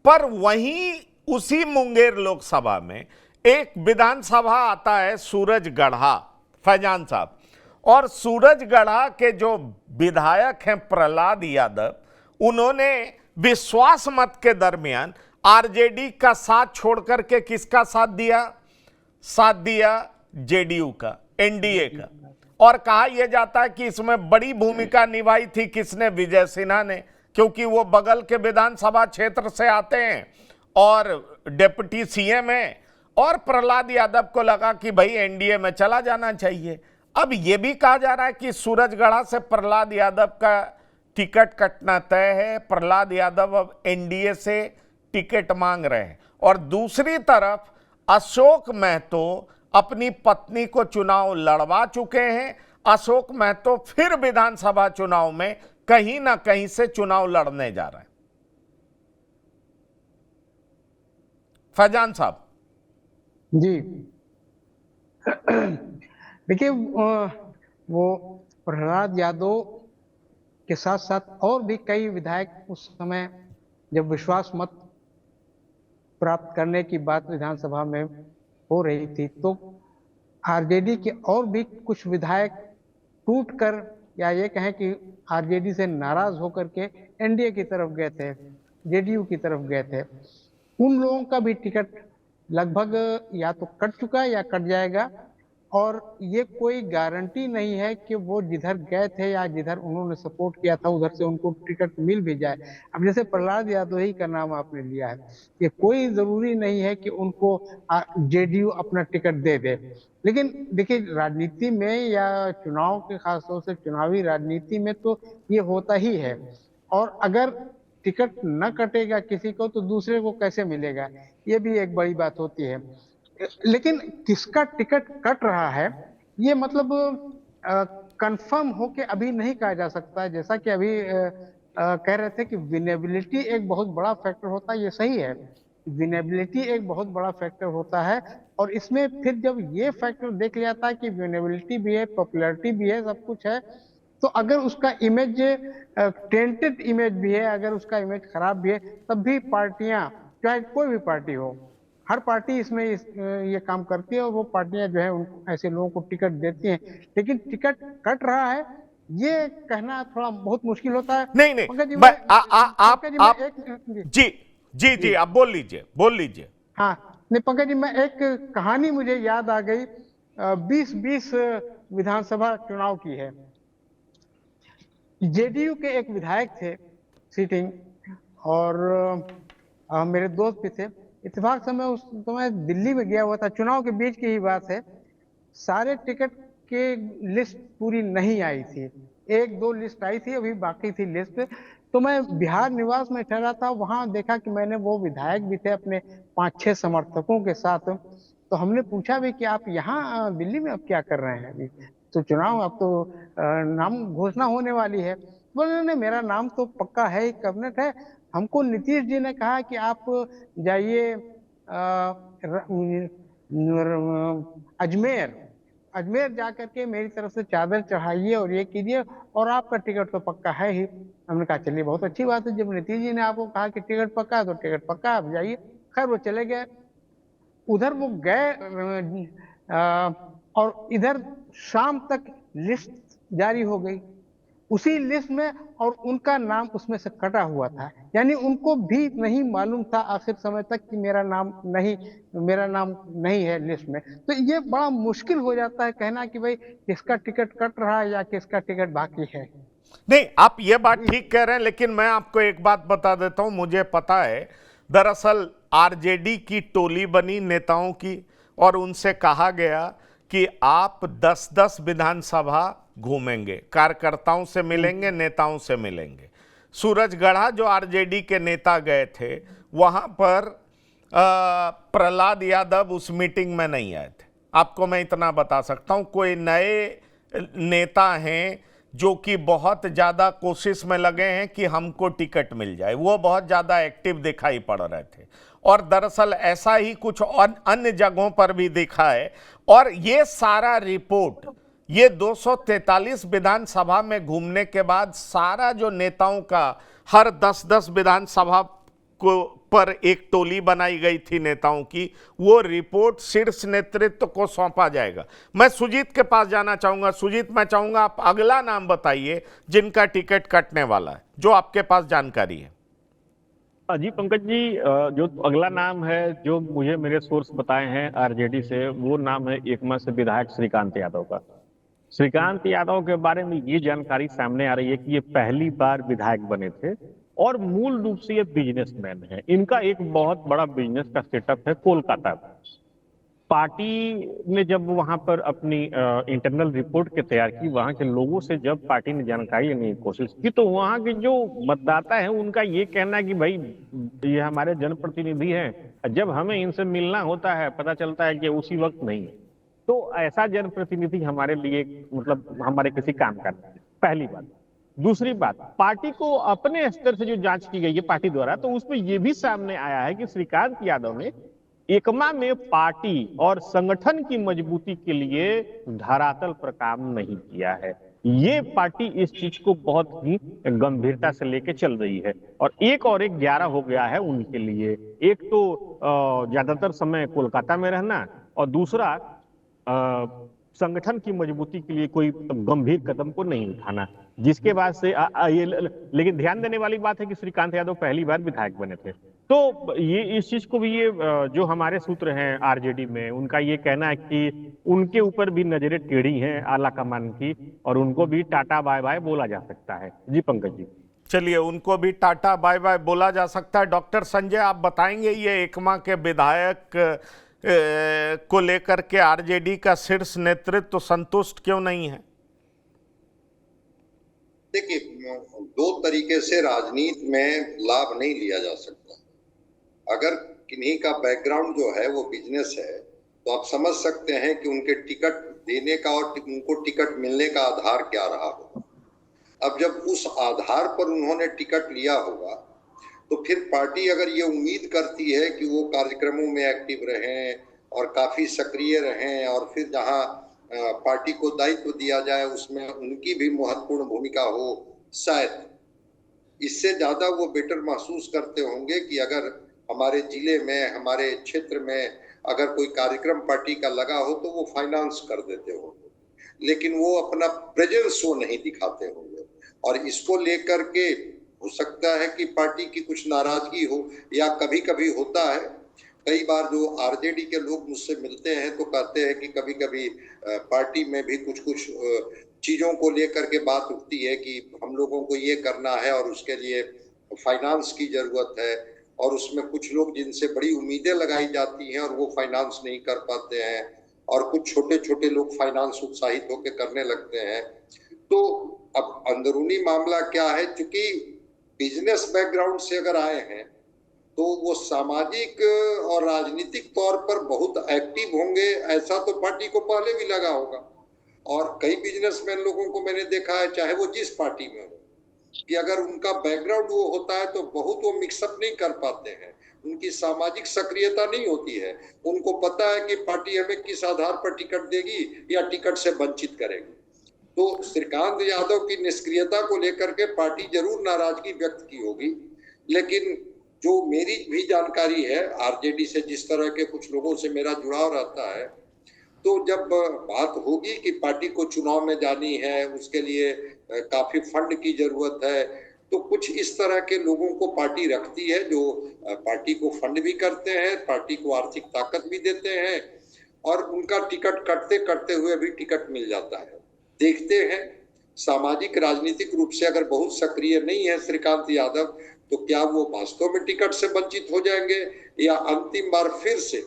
S1: पर वहीं उसी मुंगेर लोकसभा में एक विधानसभा आता है सूरजगढ़ा, फैजान साहब, और सूरजगढ़ा के जो विधायक हैं प्रहलाद यादव, उन्होंने विश्वास मत के दरमियान आरजेडी का साथ छोड़कर के किसका साथ दिया? साथ दिया जेडीयू का, एनडीए का। और कहा यह जाता है कि इसमें बड़ी भूमिका निभाई थी किसने? विजय सिन्हा ने, क्योंकि वो बगल के विधानसभा क्षेत्र से आते हैं और डिप्टी सीएम हैं। और प्रहलाद यादव को लगा कि भाई एनडीए में चला जाना चाहिए। अब यह भी कहा जा रहा है कि सूरजगढ़ा से प्रहलाद यादव का टिकट कटना तय है। प्रहलाद यादव अब एनडीए से टिकट मांग रहे हैं। और दूसरी तरफ अशोक महतो अपनी पत्नी को चुनाव लड़वा चुके हैं। अशोक महतो फिर विधानसभा चुनाव में कहीं ना कहीं से चुनाव लड़ने जा रहे हैं। फैजान साहब।
S4: जी देखिए, वो प्रहलाद यादव के साथ साथ और भी कई विधायक उस समय जब विश्वास मत प्राप्त करने की बात विधानसभा में हो रही थी, तो आरजेडी के और भी कुछ विधायक टूट कर, या ये कहें कि आरजेडी से नाराज होकर के एनडीए की तरफ गए थे, जेडीयू की तरफ गए थे। उन लोगों का भी टिकट लगभग या तो कट चुका है या कट जाएगा, और ये कोई गारंटी नहीं है कि वो जिधर गए थे या जिधर उन्होंने सपोर्ट किया था उधर से उनको टिकट मिल भी जाए। अब जैसे प्रहलाद यादव ही का नाम आपने लिया है, ये कोई जरूरी नहीं है कि उनको जेडीयू अपना टिकट दे दे। लेकिन देखिए, राजनीति में या चुनाव के, खासतौर से चुनावी राजनीति में तो ये होता ही है। और अगर टिकट न कटेगा किसी को तो दूसरे को कैसे मिलेगा, ये भी एक बड़ी बात होती है। लेकिन किसका टिकट कट रहा है ये मतलब कंफर्म होके अभी नहीं कहा जा सकता है। जैसा कि अभी कह रहे थे कि विनेबिलिटी एक बहुत बड़ा फैक्टर होता है, ये सही है, विनेबिलिटी एक बहुत बड़ा फैक्टर होता है। और इसमें फिर जब ये फैक्टर देख लिया था कि विनेबिलिटी भी है, पॉपुलैरिटी भी है, सब कुछ है, तो अगर उसका इमेज टेंटेड इमेज भी है, अगर उसका इमेज खराब भी है, तब भी पार्टियां, चाहे कोई भी पार्टी हो, हर पार्टी इसमें ये काम करती है, और वो पार्टियां जो है उन ऐसे लोगों को टिकट देती हैं। लेकिन टिकट कट रहा है ये कहना थोड़ा बहुत मुश्किल होता है।
S1: नहीं नहीं,
S4: पंकज जी,
S1: आप जी जी जी आप बोल लीजिए।
S4: हाँ, नहीं पंकज जी, मैं एक कहानी मुझे याद आ गई, 2020 विधानसभा चुनाव की है। जेडीयू के एक विधायक थे सिटिंग, और मेरे दोस्त भी थे। इत्तेफाक से मैं उस समय दिल्ली में गया हुआ था, चुनाव के बीच की ही बात है। सारे टिकट के लिस्ट पूरी नहीं आई थी, एक दो लिस्ट आई थी, अभी बाकी थी लिस्ट। तो मैं बिहार निवास में ठहरा था, वहां देखा कि मैंने, वो विधायक भी थे अपने 5-6 समर्थकों के साथ। तो हमने पूछा भी कि आप यहाँ दिल्ली में अब क्या कर रहे हैं, अभी तो चुनाव, अब तो नाम घोषणा होने वाली है। बोले नहीं, मेरा नाम तो पक्का है, कैबिनेट है, हमको नीतीश जी ने कहा कि आप जाइए अजमेर जाकर के मेरी तरफ से चादर चढ़ाइए और ये कीजिए, और आपका टिकट तो पक्का है ही। हमने कहा चलिए बहुत अच्छी बात है, जब नीतीश जी ने आपको कहा कि टिकट पक्का है तो टिकट पक्का है, आप जाइए। खैर वो चले गए, उधर वो गए, और इधर शाम तक लिस्ट जारी हो गई उसी लिस्ट में, और उनका नाम उसमें से कटा हुआ था। यानी उनको भी नहीं मालूम था आखिर समय तक कि मेरा नाम नहीं है लिस्ट में। तो ये बड़ा मुश्किल हो जाता है कहना कि भाई किसका टिकट कट रहा है या किसका टिकट बाकी है।
S1: नहीं, आप ये बात ठीक कह रहे हैं, लेकिन मैं आपको एक बात बता देता हूं, मुझे पता है। दरअसल आरजेडी की टोली बनी नेताओं की, और उनसे कहा गया कि आप 10-10 विधानसभा घूमेंगे, कार्यकर्ताओं से मिलेंगे, नेताओं से मिलेंगे। सूरजगढ़ा जो आरजेडी के नेता गए थे, वहां पर प्रहलाद यादव उस मीटिंग में नहीं आए थे। आपको मैं इतना बता सकता हूं, कोई नए नेता हैं जो कि बहुत ज़्यादा कोशिश में लगे हैं कि हमको टिकट मिल जाए, वो बहुत ज़्यादा एक्टिव दिखाई पड़ रहे थे। और दरअसल ऐसा ही कुछ अन्य जगहों पर भी दिखा है। और ये सारा रिपोर्ट, ये 243 विधानसभा में घूमने के बाद सारा जो नेताओं का, हर 10-10 विधानसभा को पर एक टोली बनाई गई थी नेताओं की, वो रिपोर्ट शीर्ष नेतृत्व को सौंपा जाएगा। मैं सुजीत के पास जाना चाहूंगा। सुजीत, मैं चाहूंगा आप अगला नाम बताइए जिनका टिकट कटने वाला है, जो आपके पास जानकारी है।
S3: जी पंकज जी, जो अगला नाम है जो मुझे मेरे सोर्स बताए हैं आरजेडी से, वो नाम है एकमा से विधायक श्रीकांत यादव का। श्रीकांत यादव के बारे में ये जानकारी सामने आ रही है कि ये पहली बार विधायक बने थे, और मूल रूप से ये बिजनेसमैन है। इनका एक बहुत बड़ा बिजनेस का सेटअप है कोलकाता में। पार्टी ने जब वहां पर अपनी इंटरनल रिपोर्ट के तैयार की, वहां के लोगों से जब पार्टी ने जानकारी लेने की कोशिश की, तो वहां के जो मतदाता है उनका ये कहना है कि भाई ये हमारे जनप्रतिनिधि हैं, जब हमें इनसे मिलना होता है पता चलता है कि उसी वक्त नहीं है। तो ऐसा जनप्रतिनिधि हमारे लिए, मतलब हमारे किसी काम का नहीं। पहली बात। दूसरी बात, पार्टी को अपने स्तर से जो जांच की गई है पार्टी द्वारा, तो उसमें यह भी सामने आया है कि श्रीकांत यादव ने एकमा में पार्टी और संगठन की मजबूती के लिए धरातल पर काम नहीं किया है। ये पार्टी इस चीज को बहुत ही गंभीरता से लेके चल रही है और एक 11 हो गया है उनके लिए। एक तो ज्यादातर समय कोलकाता में रहना और दूसरा संगठन की मजबूती के लिए कोई गंभीर कदम को नहीं उठाना, जिसके बाद से लेकिन ध्यान देने वाली बात है कि श्रीकांत यादव पहली बार विधायक बने थे। तो ये इस चीज को भी ये जो हमारे सूत्र हैं आरजेडी में, उनका ये कहना है कि उनके ऊपर भी नजरें टेढ़ी हैं आला कमान की और उनको भी टाटा बाय बाय बोला जा सकता है। जी पंकज जी।
S1: चलिए, उनको भी टाटा बाय बाय बोला जा सकता है। डॉक्टर संजय, आप बताएंगे ये एकमा के विधायक को लेकर के आरजेडी का शीर्ष नेतृत्व तो संतुष्ट क्यों नहीं है?
S5: देखिए, दो तरीके से राजनीति में लाभ नहीं लिया जा सकता। अगर किन्हीं का बैकग्राउंड जो है वो बिजनेस है तो आप समझ सकते हैं कि उनके टिकट देने का और उनको टिकट मिलने का आधार क्या रहा होगा। अब जब उस आधार पर उन्होंने टिकट लिया होगा तो फिर पार्टी अगर ये उम्मीद करती है कि वो कार्यक्रमों में एक्टिव रहें और काफी सक्रिय रहें और फिर जहां पार्टी को दायित्व दिया जाए उसमें उनकी भी महत्वपूर्ण भूमिका हो, शायद इससे ज्यादा वो बेटर महसूस करते होंगे कि अगर हमारे जिले में, हमारे क्षेत्र में अगर कोई कार्यक्रम पार्टी का लगा हो तो वो फाइनेंस कर देते होंगे, लेकिन वो अपना प्रेजेंस शो नहीं दिखाते होंगे। और इसको लेकर के हो सकता है कि पार्टी की कुछ नाराजगी हो, या कभी कभी होता है, कई बार जो आरजेडी के लोग मुझसे मिलते हैं तो कहते हैं कि कभी कभी पार्टी में भी कुछ कुछ चीजों को लेकर के बात उठती है कि हम लोगों को ये करना है और उसके लिए फाइनेंस की जरूरत है, और उसमें कुछ लोग जिनसे बड़ी उम्मीदें लगाई जाती हैं और वो फाइनेंस नहीं कर पाते हैं, और कुछ छोटे छोटे लोग फाइनेंस उत्साहित होकर करने लगते हैं। तो अब अंदरूनी मामला क्या है, चूंकि बिजनेस बैकग्राउंड से अगर आए हैं तो वो सामाजिक और राजनीतिक तौर पर बहुत एक्टिव होंगे, ऐसा तो पार्टी को पहले भी लगा होगा। और कई बिजनेसमैन लोगों को मैंने देखा है, चाहे वो जिस पार्टी में हो, कि अगर उनका बैकग्राउंड वो होता है तो बहुत वो मिक्सअप नहीं कर पाते हैं, उनकी सामाजिक सक्रियता नहीं होती है। उनको पता है कि पार्टी हमें किस आधार पर टिकट देगी या टिकट से वंचित करेगी। तो श्रीकांत यादव की निष्क्रियता को लेकर के पार्टी जरूर नाराजगी व्यक्त की होगी, लेकिन जो मेरी भी जानकारी है आरजेडी से, जिस तरह के कुछ लोगों से मेरा जुड़ाव रहता है, तो जब बात होगी कि पार्टी को चुनाव में जानी है, उसके लिए काफी फंड की जरूरत है, तो कुछ इस तरह के लोगों को पार्टी रखती है जो पार्टी को फंड भी करते हैं, पार्टी को आर्थिक ताकत भी देते हैं, और उनका टिकट कटते कटते हुए भी टिकट मिल जाता है। देखते हैं, सामाजिक राजनीतिक रूप से अगर बहुत सक्रिय नहीं है श्रीकांत यादव तो क्या वो वास्तव में टिकट से वंचित हो जाएंगे, या अंतिम बार फिर से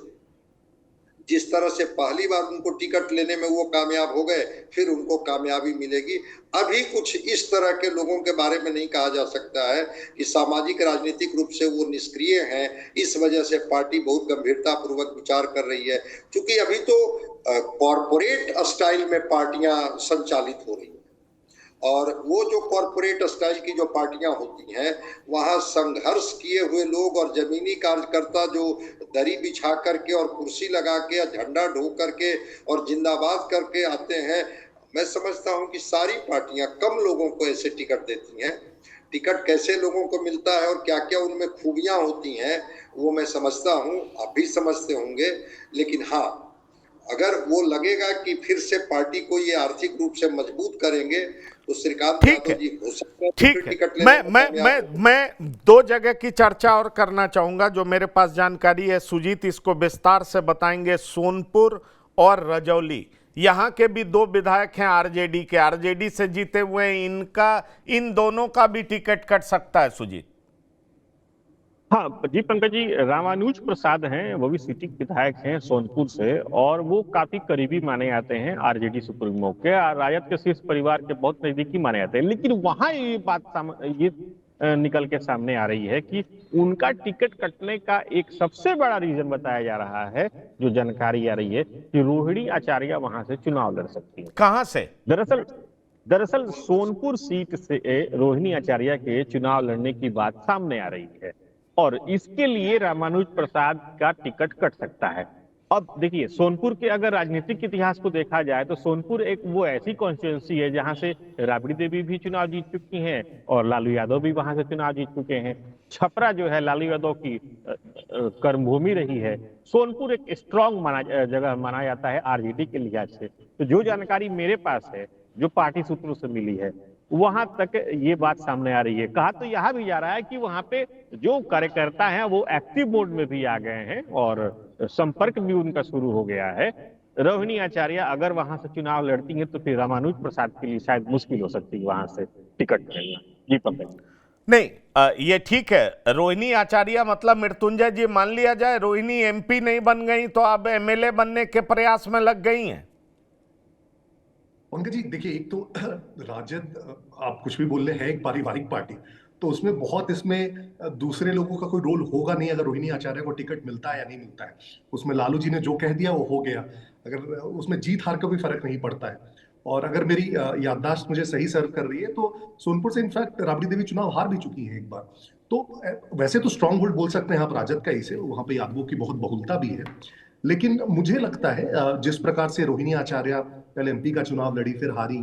S5: जिस तरह से पहली बार उनको टिकट लेने में वो कामयाब हो गए फिर उनको कामयाबी मिलेगी। अभी कुछ इस तरह के लोगों के बारे में नहीं कहा जा सकता है कि सामाजिक राजनीतिक रूप से वो निष्क्रिय हैं, इस वजह से पार्टी बहुत गंभीरता पूर्वक विचार कर रही है, क्योंकि अभी तो कॉरपोरेट स्टाइल में पार्टियां संचालित हो रही हैं, और वो जो कॉरपोरेट स्टाइल की जो पार्टियां होती हैं वहां संघर्ष किए हुए लोग और जमीनी कार्यकर्ता जो दरी बिछा करके और कुर्सी लगा के या झंडा ढो करके और जिंदाबाद करके आते हैं। मैं समझता हूं कि सारी पार्टियां कम लोगों को ऐसे टिकट देती हैं। टिकट कैसे लोगों को मिलता है और क्या क्या उनमें खूबियां होती हैं वो मैं समझता हूं, आप भी समझते होंगे, लेकिन हाँ, अगर वो लगेगा कि फिर से पार्टी को ये आर्थिक रूप से मजबूत करेंगे तो श्रीकांत यादव जी हो सकते हैं
S1: ठीक है। मैं दो जगह की चर्चा और करना चाहूंगा जो मेरे पास जानकारी है। सुजीत इसको विस्तार से बताएंगे। सोनपुर और रजौली, यहाँ के भी दो विधायक हैं आरजेडी के, आरजेडी से जीते हुए, इन दोनों का भी टिकट कट सकता है सुजीत।
S3: हाँ जी पंकज जी, रामानुज प्रसाद हैं, वो भी सिटिंग विधायक हैं सोनपुर से, और वो काफी करीबी माने जाते हैं आरजेडी सुप्रीमो के, राजद के शीर्ष परिवार के बहुत नजदीकी माने जाते हैं। लेकिन वहां ये बात ये निकल के सामने आ रही है कि उनका टिकट कटने का एक सबसे बड़ा रीजन बताया जा रहा है, जो जानकारी आ रही है कि रोहिणी आचार्य वहां से चुनाव लड़ सकती है।
S1: कहां से?
S3: दरअसल सोनपुर सीट से रोहिणी आचार्य के चुनाव लड़ने की बात सामने आ रही है और इसके लिए रामानुज प्रसाद का टिकट कट सकता है। अब देखिए, सोनपुर के अगर राजनीतिक इतिहास को देखा जाए तो सोनपुर एक वो ऐसी कॉन्स्टिट्यूंसी है जहां से राबड़ी देवी भी चुनाव जीत चुकी हैं और लालू यादव भी वहां से चुनाव जीत चुके हैं। छपरा जो है लालू यादव की कर्मभूमि रही है। सोनपुर एक स्ट्रांग जगह माना जाता है आरजेडी के लिहाज से। तो जो जानकारी मेरे पास है, जो पार्टी सूत्रों से मिली है, वहां तक ये बात सामने आ रही है। कहा तो यह भी जा रहा है कि वहां पे जो कार्यकर्ता हैं वो एक्टिव मोड में भी आ गए हैं और संपर्क भी उनका शुरू हो गया है। रोहिणी आचार्य अगर वहां से चुनाव लड़ती हैं तो फिर रामानुज प्रसाद के लिए शायद मुश्किल हो सकती है वहां से टिकट मिलना। जी पंकज।
S1: नहीं, ये ठीक है। रोहिणी आचार्य मतलब मृत्युंजय जी, मान लिया जाए रोहिणी एमपी नहीं बन गई तो अब एमएलए बनने के प्रयास में लग गई हैं।
S6: पंकज जी देखिए, एक तो राजद, आप कुछ भी बोल रहे हैं, एक पारिवारिक पार्टी, तो उसमें बहुत इसमें दूसरे लोगों का कोई रोल होगा नहीं अगर रोहिणी आचार्य को टिकट मिलता है या नहीं मिलता है। उसमें लालू जी ने जो कह दिया वो हो गया, अगर उसमें जीत हार का भी फर्क नहीं पड़ता है। और अगर मेरी याददाश्त मुझे सही सर्व कर रही है तो सोनपुर से इनफैक्ट राबड़ी देवी चुनाव हार भी चुकी है एक बार। तो वैसे तो स्ट्रांग होल्ड बोल सकते हैं आप राजद का, इसे वहां पे यादवों की बहुत बहुलता भी है। लेकिन मुझे लगता है जिस प्रकार से रोहिणी आचार्य पहले एमपी का चुनाव लड़ी, फिर हारी,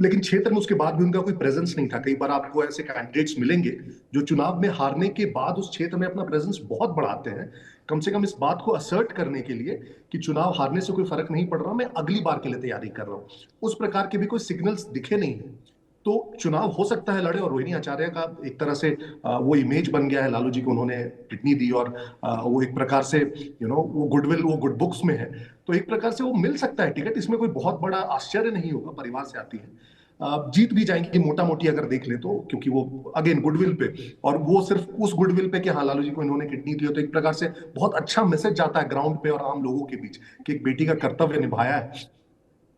S6: लेकिन क्षेत्र में उसके बाद भी उनका कोई प्रेजेंस नहीं था। कई बार आपको ऐसे कैंडिडेट्स मिलेंगे जो चुनाव में हारने के बाद उस क्षेत्र में अपना प्रेजेंस बहुत बढ़ाते हैं, कम से कम इस बात को असर्ट करने के लिए कि चुनाव हारने से कोई फर्क नहीं पड़ रहा, मैं अगली बार के लिए तैयारी कर रहा हूं। उस प्रकार के भी कोई सिग्नल्स दिखे नहीं है। तो चुनाव हो सकता है लड़े, और रोहिणी आचार्य का एक तरह से वो इमेज बन गया है, लालू जी को उन्होंने किडनी दी और वो एक प्रकार से वो गुडविल, वो गुड बुक्स में है। तो एक प्रकार से वो मिल सकता है टिकट, इसमें कोई बहुत बड़ा आश्चर्य नहीं होगा, परिवार से आती है। जीत भी जाएंगे मोटा मोटी अगर देख ले तो, क्योंकि वो अगेन गुडविल पे, और वो सिर्फ उस गुडविल पे कि हाँ लालू जी को इन्होंने किडनी दी, तो एक प्रकार से बहुत अच्छा मैसेज जाता है ग्राउंड पे और आम लोगों के बीच कि एक बेटी का कर्तव्य निभाया है।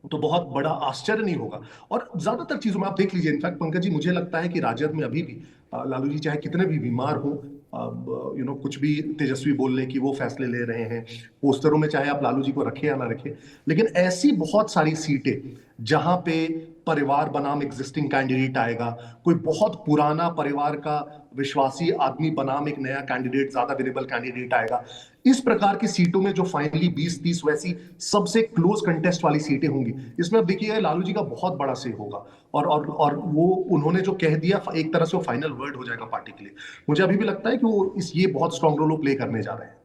S6: तो बहुत बड़ा आश्चर्य नहीं होगा। और ज्यादातर चीजों में आप देख लीजिए, इनफैक्ट पंकज जी मुझे लगता है कि राजद में अभी भी लालू जी चाहे कितने भी बीमार हो, कुछ भी तेजस्वी बोल ले कि वो फैसले ले रहे हैं, पोस्टरों में चाहे आप लालू जी को रखे या ना रखे, लेकिन ऐसी बहुत सारी सीटें जहां पे परिवार बनाम एग्जिस्टिंग कैंडिडेट आएगा, कोई बहुत पुराना परिवार का विश्वासी आदमी बनाम एक नया कैंडिडेट, ज्यादा विनेबल कैंडिडेट आएगा, इस प्रकार की सीटों में जो फाइनली 20-30 वैसी सबसे क्लोज कंटेस्ट वाली सीटें होंगी, इसमें अब देखिए लालू जी का बहुत बड़ा से होगा। और वो उन्होंने जो कह दिया एक तरह से वो फाइनल वर्ड हो जाएगा पार्टी के लिए। मुझे अभी भी लगता है कि वो ये बहुत स्ट्रांग रोल प्ले करने जा रहे हैं।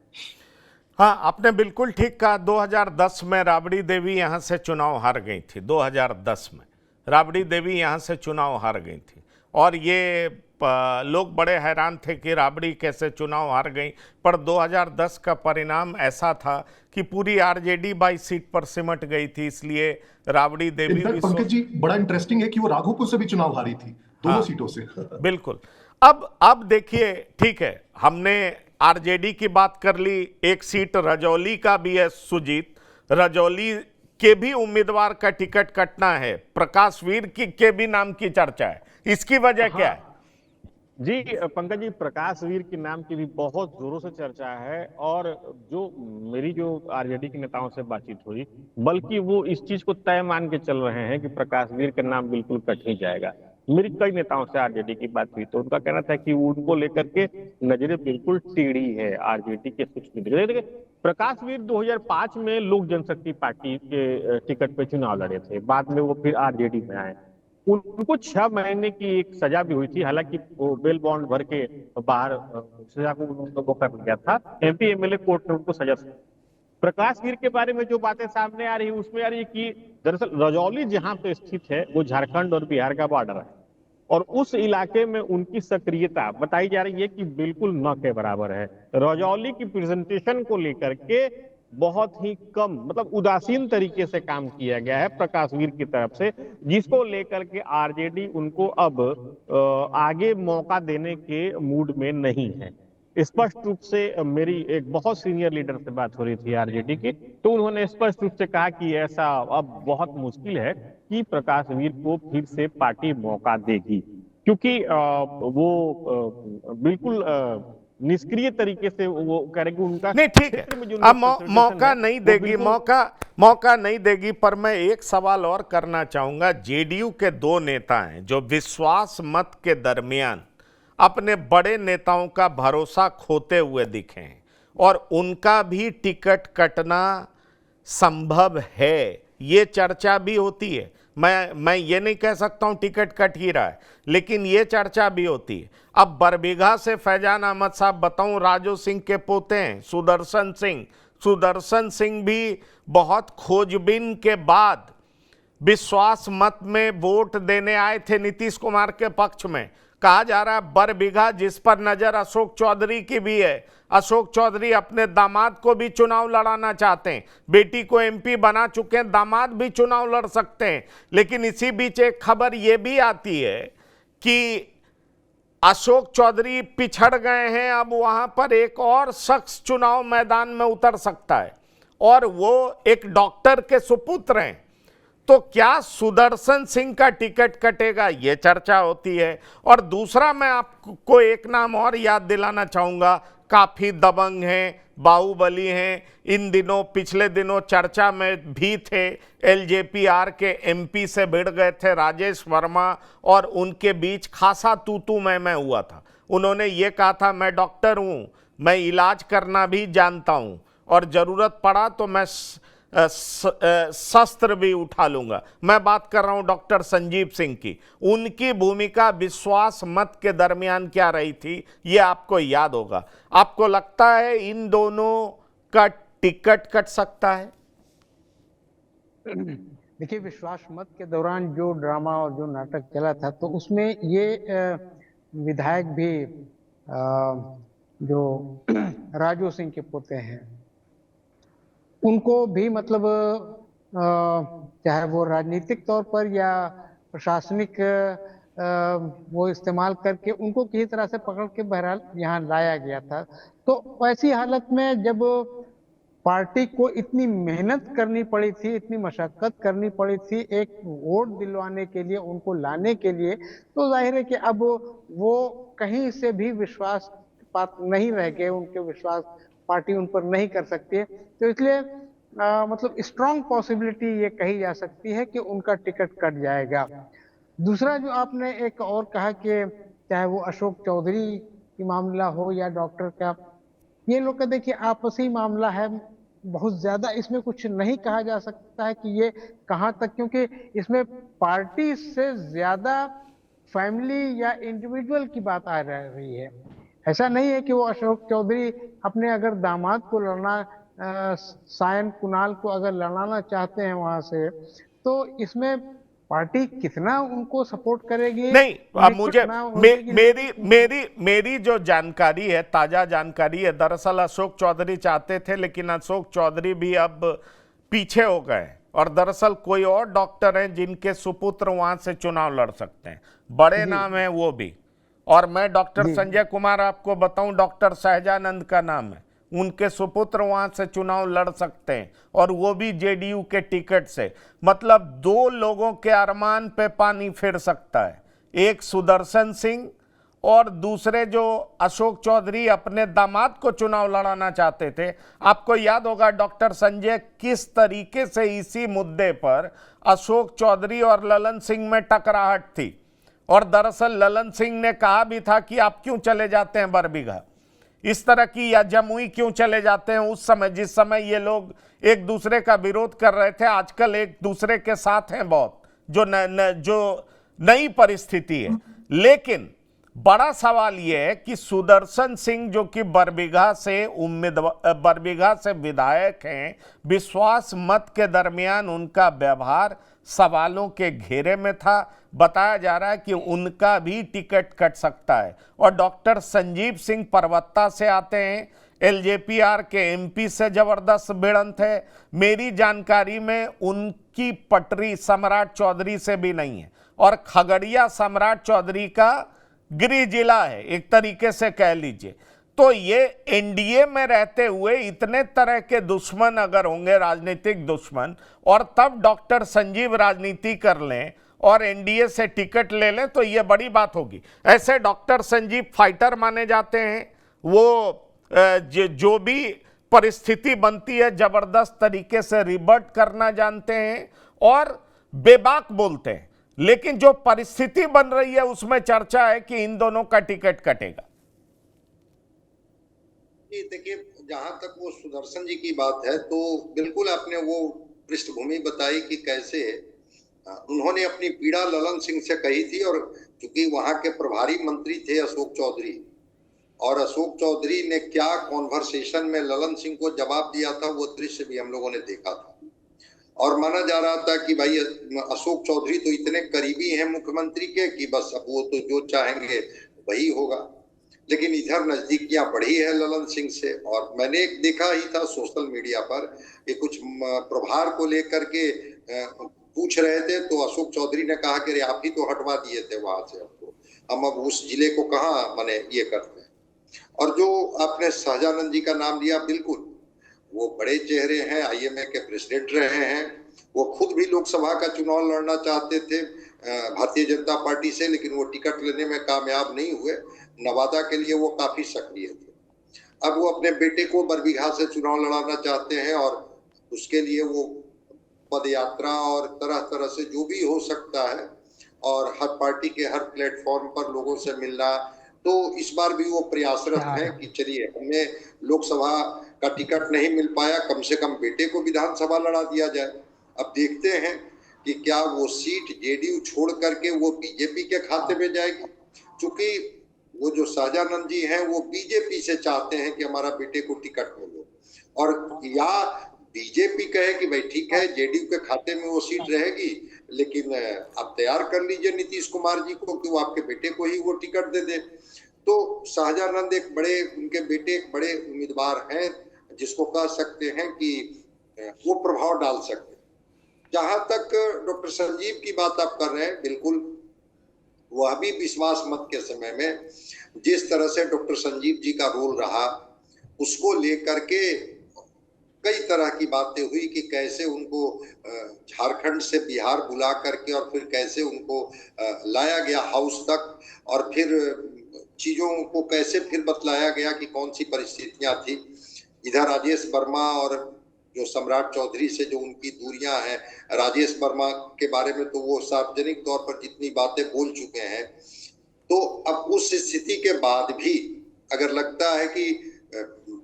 S1: हाँ, आपने बिल्कुल ठीक कहा। 2010 में राबड़ी देवी यहां से चुनाव हार गई थी। 2010 में राबड़ी देवी यहां से चुनाव हार गई थी और ये लोग बड़े हैरान थे कि राबड़ी कैसे चुनाव हार गई। पर 2010 का परिणाम ऐसा था कि पूरी आरजेडी 22 सीट पर सिमट गई थी, इसलिए राबड़ी देवी भी।
S6: पंकज जी बड़ा इंटरेस्टिंग है कि वो राघोपुर से भी चुनाव हारी थी, दोनों सीटों से।
S1: बिल्कुल। अब देखिए, ठीक है, हमने आरजेडी की बात कर ली, एक सीट रजौली का भी है सुजीत। रजौली के भी उम्मीदवार का टिकट कटना है, प्रकाश वीर के भी नाम की चर्चा है, इसकी वजह क्या है?
S3: जी पंकज जी, प्रकाश वीर के नाम की भी बहुत जोरों से चर्चा है और मेरी जो आरजेडी के नेताओं से बातचीत हुई, बल्कि वो इस चीज को तय मान के चल रहे हैं कि प्रकाश वीर का नाम बिल्कुल कट ही जाएगा। मेरी कई नेताओं से आरजेडी की बात हुई तो उनका कहना था कि उनको लेकर के नजरें बिल्कुल टेढ़ी है आरजेडी के कुछ नेता। देखिए, प्रकाश वीर 2005 में लोक जनशक्ति पार्टी के टिकट पे चुनाव लड़े थे, बाद में वो फिर आरजेडी में आए। उनको 6 महीने की एक सजा भी हुई थी, हालांकि वो बेल बॉन्ड भर के बाहर सजा को उनको मौका मिल गया था। एमपी एमएलए कोर्ट ने उनको सजा। प्रकाश वीर के बारे में जो बातें सामने आ रही है उसमें आ रही है कि दरअसल रजौली जहां पे स्थित है वो झारखंड और बिहार का बॉर्डर है और उस इलाके में उनकी सक्रियता बताई जा रही है कि बिल्कुल न के बराबर है। रजौली की प्रेजेंटेशन को लेकर के बहुत ही कम, मतलब उदासीन तरीके से काम किया गया है प्रकाश वीर की तरफ से, जिसको लेकर के आरजेडी उनको अब आगे मौका देने के मूड में नहीं है। स्पष्ट रूप से मेरी एक बहुत सीनियर लीडर से बात हो रही थी आरजेडी की, तो उन्होंने स्पष्ट रूप से कहा कि ऐसा अब बहुत मुश्किल है कि प्रकाश वीर को फिर से पार्टी मौका देगी, क्योंकि वो बिल्कुल निष्क्रिय तरीके से वो करेगी। उनका
S1: नहीं, ठीक है,
S3: क्षेत्र में जो
S1: अब
S3: उनका concentration
S1: मौका
S3: है,
S1: नहीं
S3: वो
S1: देगी,
S3: बिल्कुल-
S1: मौका नहीं देगी। पर मैं एक सवाल और करना चाहूंगा। जेडीयू के दो नेता हैं जो विश्वास मत के दरमियान अपने बड़े नेताओं का भरोसा खोते हुए दिखे हैं, और उनका भी टिकट कटना संभव है, ये चर्चा भी होती है। मैं ये नहीं कह सकता हूं टिकट कट ही रहा है, लेकिन ये चर्चा भी होती है। अब बरबीघा से फैजान अहमद साहब, बताऊं, राजू सिंह के पोते हैं सुदर्शन सिंह भी बहुत खोजबीन के बाद विश्वास मत में वोट देने आए थे नीतीश कुमार के पक्ष में। कहा जा रहा है बरबीघा, जिस पर नजर अशोक चौधरी की भी है, अशोक चौधरी अपने दामाद को भी चुनाव लड़ाना चाहते हैं, बेटी को एमपी बना चुके हैं, दामाद भी चुनाव लड़ सकते हैं। लेकिन इसी बीच एक खबर यह भी आती है कि अशोक चौधरी पिछड़ गए हैं, अब वहां पर एक और शख्स चुनाव मैदान में उतर सकता है, और वो एक डॉक्टर के सुपुत्र हैं। तो क्या सुदर्शन सिंह का टिकट कटेगा, यह चर्चा होती है। और दूसरा, मैं आपको एक नाम और याद दिलाना चाहूंगा, काफी दबंग हैं, बाहुबली हैं, इन दिनों, पिछले दिनों चर्चा में भी थे, एलजेपीआर के एमपी से भिड़ गए थे राजेश वर्मा, और उनके बीच खासा तू मैं हुआ था। उन्होंने ये कहा था, मैं डॉक्टर हूं, मैं इलाज करना भी जानता हूं, और जरूरत पड़ा तो मैं शस्त्र भी उठा लूंगा। मैं बात कर रहा हूं डॉक्टर संजीव सिंह की। उनकी भूमिका विश्वास मत के दरमियान क्या रही थी, ये आपको याद होगा। आपको लगता है इन दोनों का टिकट कट सकता है?
S4: देखिए, विश्वास मत के दौरान जो ड्रामा और जो नाटक चला था, तो उसमें ये विधायक भी जो राजू सिंह के पोते हैं, उनको भी मतलब चाहे वो राजनीतिक तौर पर या प्रशासनिक वो इस्तेमाल करके उनको किसी तरह से पकड़ के बहरहाल यहाँ लाया गया था। तो ऐसी हालत में जब पार्टी को इतनी मेहनत करनी पड़ी थी, इतनी मशक्कत करनी पड़ी थी एक वोट दिलवाने के लिए, उनको लाने के लिए, तो जाहिर है कि अब वो कहीं से भी विश्वास पात नहीं रह गए, उनके विश्वास पार्टी उन पर नहीं कर सकती है। तो इसलिए मतलब स्ट्रॉन्ग पॉसिबिलिटी ये कही जा सकती है कि उनका टिकट कट जाएगा। दूसरा जो आपने एक और कहा कि चाहे वो अशोक चौधरी की मामला हो या डॉक्टर का, ये लोग का देखिए आपसी मामला है, बहुत ज्यादा इसमें कुछ नहीं कहा जा सकता है कि ये कहाँ तक, क्योंकि इसमें पार्टी से ज्यादा फैमिली या इंडिविजुअल की बात आ रही है। ऐसा नहीं है कि वो अशोक चौधरी अपने अगर दामाद को लड़ना, सायन कुणाल को अगर लड़ाना चाहते हैं वहां से, तो इसमें पार्टी कितना उनको सपोर्ट करेगी
S1: नहीं। अब मुझे
S4: मेरी
S1: मेरी जो जानकारी है, ताजा जानकारी है, दरअसल अशोक चौधरी चाहते थे, लेकिन अशोक चौधरी भी अब पीछे हो गए, और दरअसल कोई और डॉक्टर हैं जिनके सुपुत्र वहां से चुनाव लड़ सकते हैं, बड़े नाम है वो भी। और मैं डॉक्टर संजय कुमार आपको बताऊं, डॉक्टर सहजानंद का नाम है, उनके सुपुत्र वहां से चुनाव लड़ सकते हैं, और वो भी जेडीयू के टिकट से। मतलब दो लोगों के अरमान पे पानी फिर सकता है, एक सुदर्शन सिंह और दूसरे जो अशोक चौधरी अपने दामाद को चुनाव लड़ाना चाहते थे। आपको याद होगा डॉक्टर संजय किस तरीके से इसी मुद्दे पर अशोक चौधरी और ललन सिंह में टकराहट थी, और दरअसल ललन सिंह ने कहा भी था कि आप क्यों चले जाते हैं बरबीघा, इस तरह की, या जमुई क्यों चले जाते हैं, उस समय जिस समय ये लोग एक दूसरे का विरोध कर रहे थे। आजकल एक दूसरे के साथ हैं बहुत, जो जो नई परिस्थिति है। लेकिन बड़ा सवाल यह है कि सुदर्शन सिंह जो कि बरबीघा से विधायक हैं, विश्वास मत के दरमियान उनका व्यवहार सवालों के घेरे में था। बताया जा रहा है कि उनका भी टिकट कट सकता है। और डॉक्टर संजीव सिंह परवत्ता से आते हैं, एलजेपीआर के एमपी से जबरदस्त भिड़ंत है। मेरी जानकारी में उनकी पटरी सम्राट चौधरी से भी नहीं है, और खगड़िया सम्राट चौधरी का गृह जिला है, एक तरीके से कह लीजिए। तो ये एनडीए में रहते हुए इतने तरह के दुश्मन अगर होंगे, राजनीतिक दुश्मन, और तब डॉक्टर संजीव राजनीति कर लें और एनडीए से टिकट ले लें, तो ये बड़ी बात होगी। ऐसे डॉक्टर संजीव फाइटर माने जाते हैं, वो जो भी परिस्थिति बनती है जबरदस्त तरीके से रिबर्ट करना जानते हैं और बेबाक बोलते हैं, लेकिन जो परिस्थिति बन रही है उसमें चर्चा है कि इन दोनों का टिकट कटेगा।
S5: देखिए, जहां तक वो सुदर्शन जी की बात है तो बिल्कुल आपने वो पृष्ठभूमि बताई कि कैसे उन्होंने अपनी पीड़ा ललन सिंह से कही थी, और चूंकि वहां के प्रभारी मंत्री थे अशोक चौधरी, और अशोक चौधरी ने क्या कॉन्वर्सेशन में ललन सिंह को जवाब दिया था वो दृश्य भी हम लोगों ने देखा था। और माना जा रहा था कि भाई अशोक चौधरी तो इतने करीबी हैं मुख्यमंत्री के कि बस अब वो तो जो चाहेंगे वही होगा। लेकिन इधर नजदीकियां बढ़ी है ललन सिंह से, और मैंने देखा ही था सोशल मीडिया पर कि कुछ प्रभार को लेकर के पूछ रहे थे, तो अशोक चौधरी ने कहा कि आप ही तो हटवा दिए थे वहां से, हमको हम अब उस जिले को कहाँ माने ये करते हैं। और जो आपने सहजानंद जी का नाम लिया, बिल्कुल वो बड़े चेहरे हैं, आईएमए के प्रेसिडेंट रहे हैं, वो खुद भी लोकसभा का चुनाव लड़ना चाहते थे भारतीय जनता पार्टी से, लेकिन वो टिकट लेने में कामयाब नहीं हुए। नवादा के लिए वो काफी सक्रिय थे। अब वो अपने बेटे को बरबीघा से चुनाव लड़ाना चाहते हैं, और उसके लिए वो पद यात्रा और तरह तरह से जो भी हो सकता है, और हर पार्टी के हर प्लेटफॉर्म पर लोगों से मिलना। तो इस बार भी वो प्रयासरत हैं कि चलिए हमें लोकसभा का टिकट नहीं मिल पाया, कम से कम बेटे को विधानसभा लड़ा दिया जाए। अब देखते हैं कि क्या वो सीट जेडीयू छोड़ करके वो बीजेपी के खाते में जाएगी, क्योंकि वो जो सहजानंद जी हैं वो बीजेपी से चाहते हैं कि हमारा बेटे को टिकट मिले, और या बीजेपी कहे कि भाई ठीक है जेडीयू के खाते में वो सीट रहेगी, लेकिन आप तैयार कर लीजिए नीतीश कुमार जी को कि वो आपके बेटे को ही वो टिकट दे दे। तो सहजानंद एक बड़े, उनके बेटे एक बड़े उम्मीदवार हैं जिसको कह सकते हैं कि वो प्रभाव डाल सकते हैं। जहां तक डॉक्टर संजीव की बात आप कर रहे हैं, बिल्कुल वह भी विश्वास मत के समय में जिस तरह से डॉक्टर संजीव जी का रोल रहा, उसको लेकर के कई तरह की बातें हुई कि कैसे उनको झारखंड से बिहार बुला करके और फिर कैसे उनको लाया गया हाउस तक, और फिर चीजों को कैसे फिर बतलाया गया कि कौन सी परिस्थितियां थी। इधर राजेश वर्मा और जो सम्राट चौधरी से जो उनकी दूरियां हैं, राजेश वर्मा के बारे में तो वो सार्वजनिक तौर पर जितनी बातें बोल चुके हैं, तो अब उस स्थिति के बाद भी अगर लगता है कि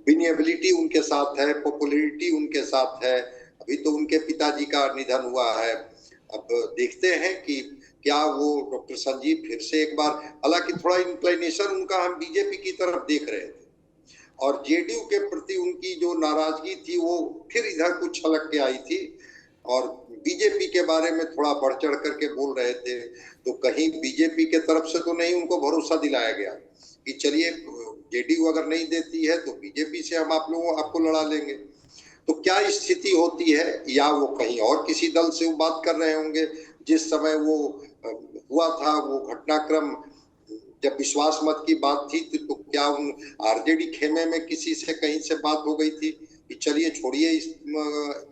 S5: विनिएबिलिटी उनके साथ है, पॉपुलैरिटी उनके साथ है, अभी तो उनके पिताजी का निधन हुआ है, अब देखते हैं कि क्या वो डॉक्टर संजीव फिर से एक बार, हालांकि थोड़ा इंक्लिनेशन उनका हम बीजेपी की तरफ देख रहे थे, और जेडीयू के प्रति उनकी जो नाराजगी थी वो फिर इधर कुछ छलक के आई थी, और बीजेपी के बारे में थोड़ा बढ़ चढ़ करके बोल रहे थे। तो कहीं बीजेपी के तरफ से तो नहीं उनको भरोसा दिलाया गया कि चलिए जेडीयू अगर नहीं देती है तो बीजेपी से हम आपको लड़ा लेंगे। तो क्या स्थिति होती है, या वो कहीं और किसी दल से वो बात कर रहे होंगे। जिस समय वो हुआ था वो घटनाक्रम, जब विश्वास मत की बात थी, तो क्या उन आरजेडी खेमे में किसी से कहीं से बात हो गई थी कि चलिए छोड़िए इस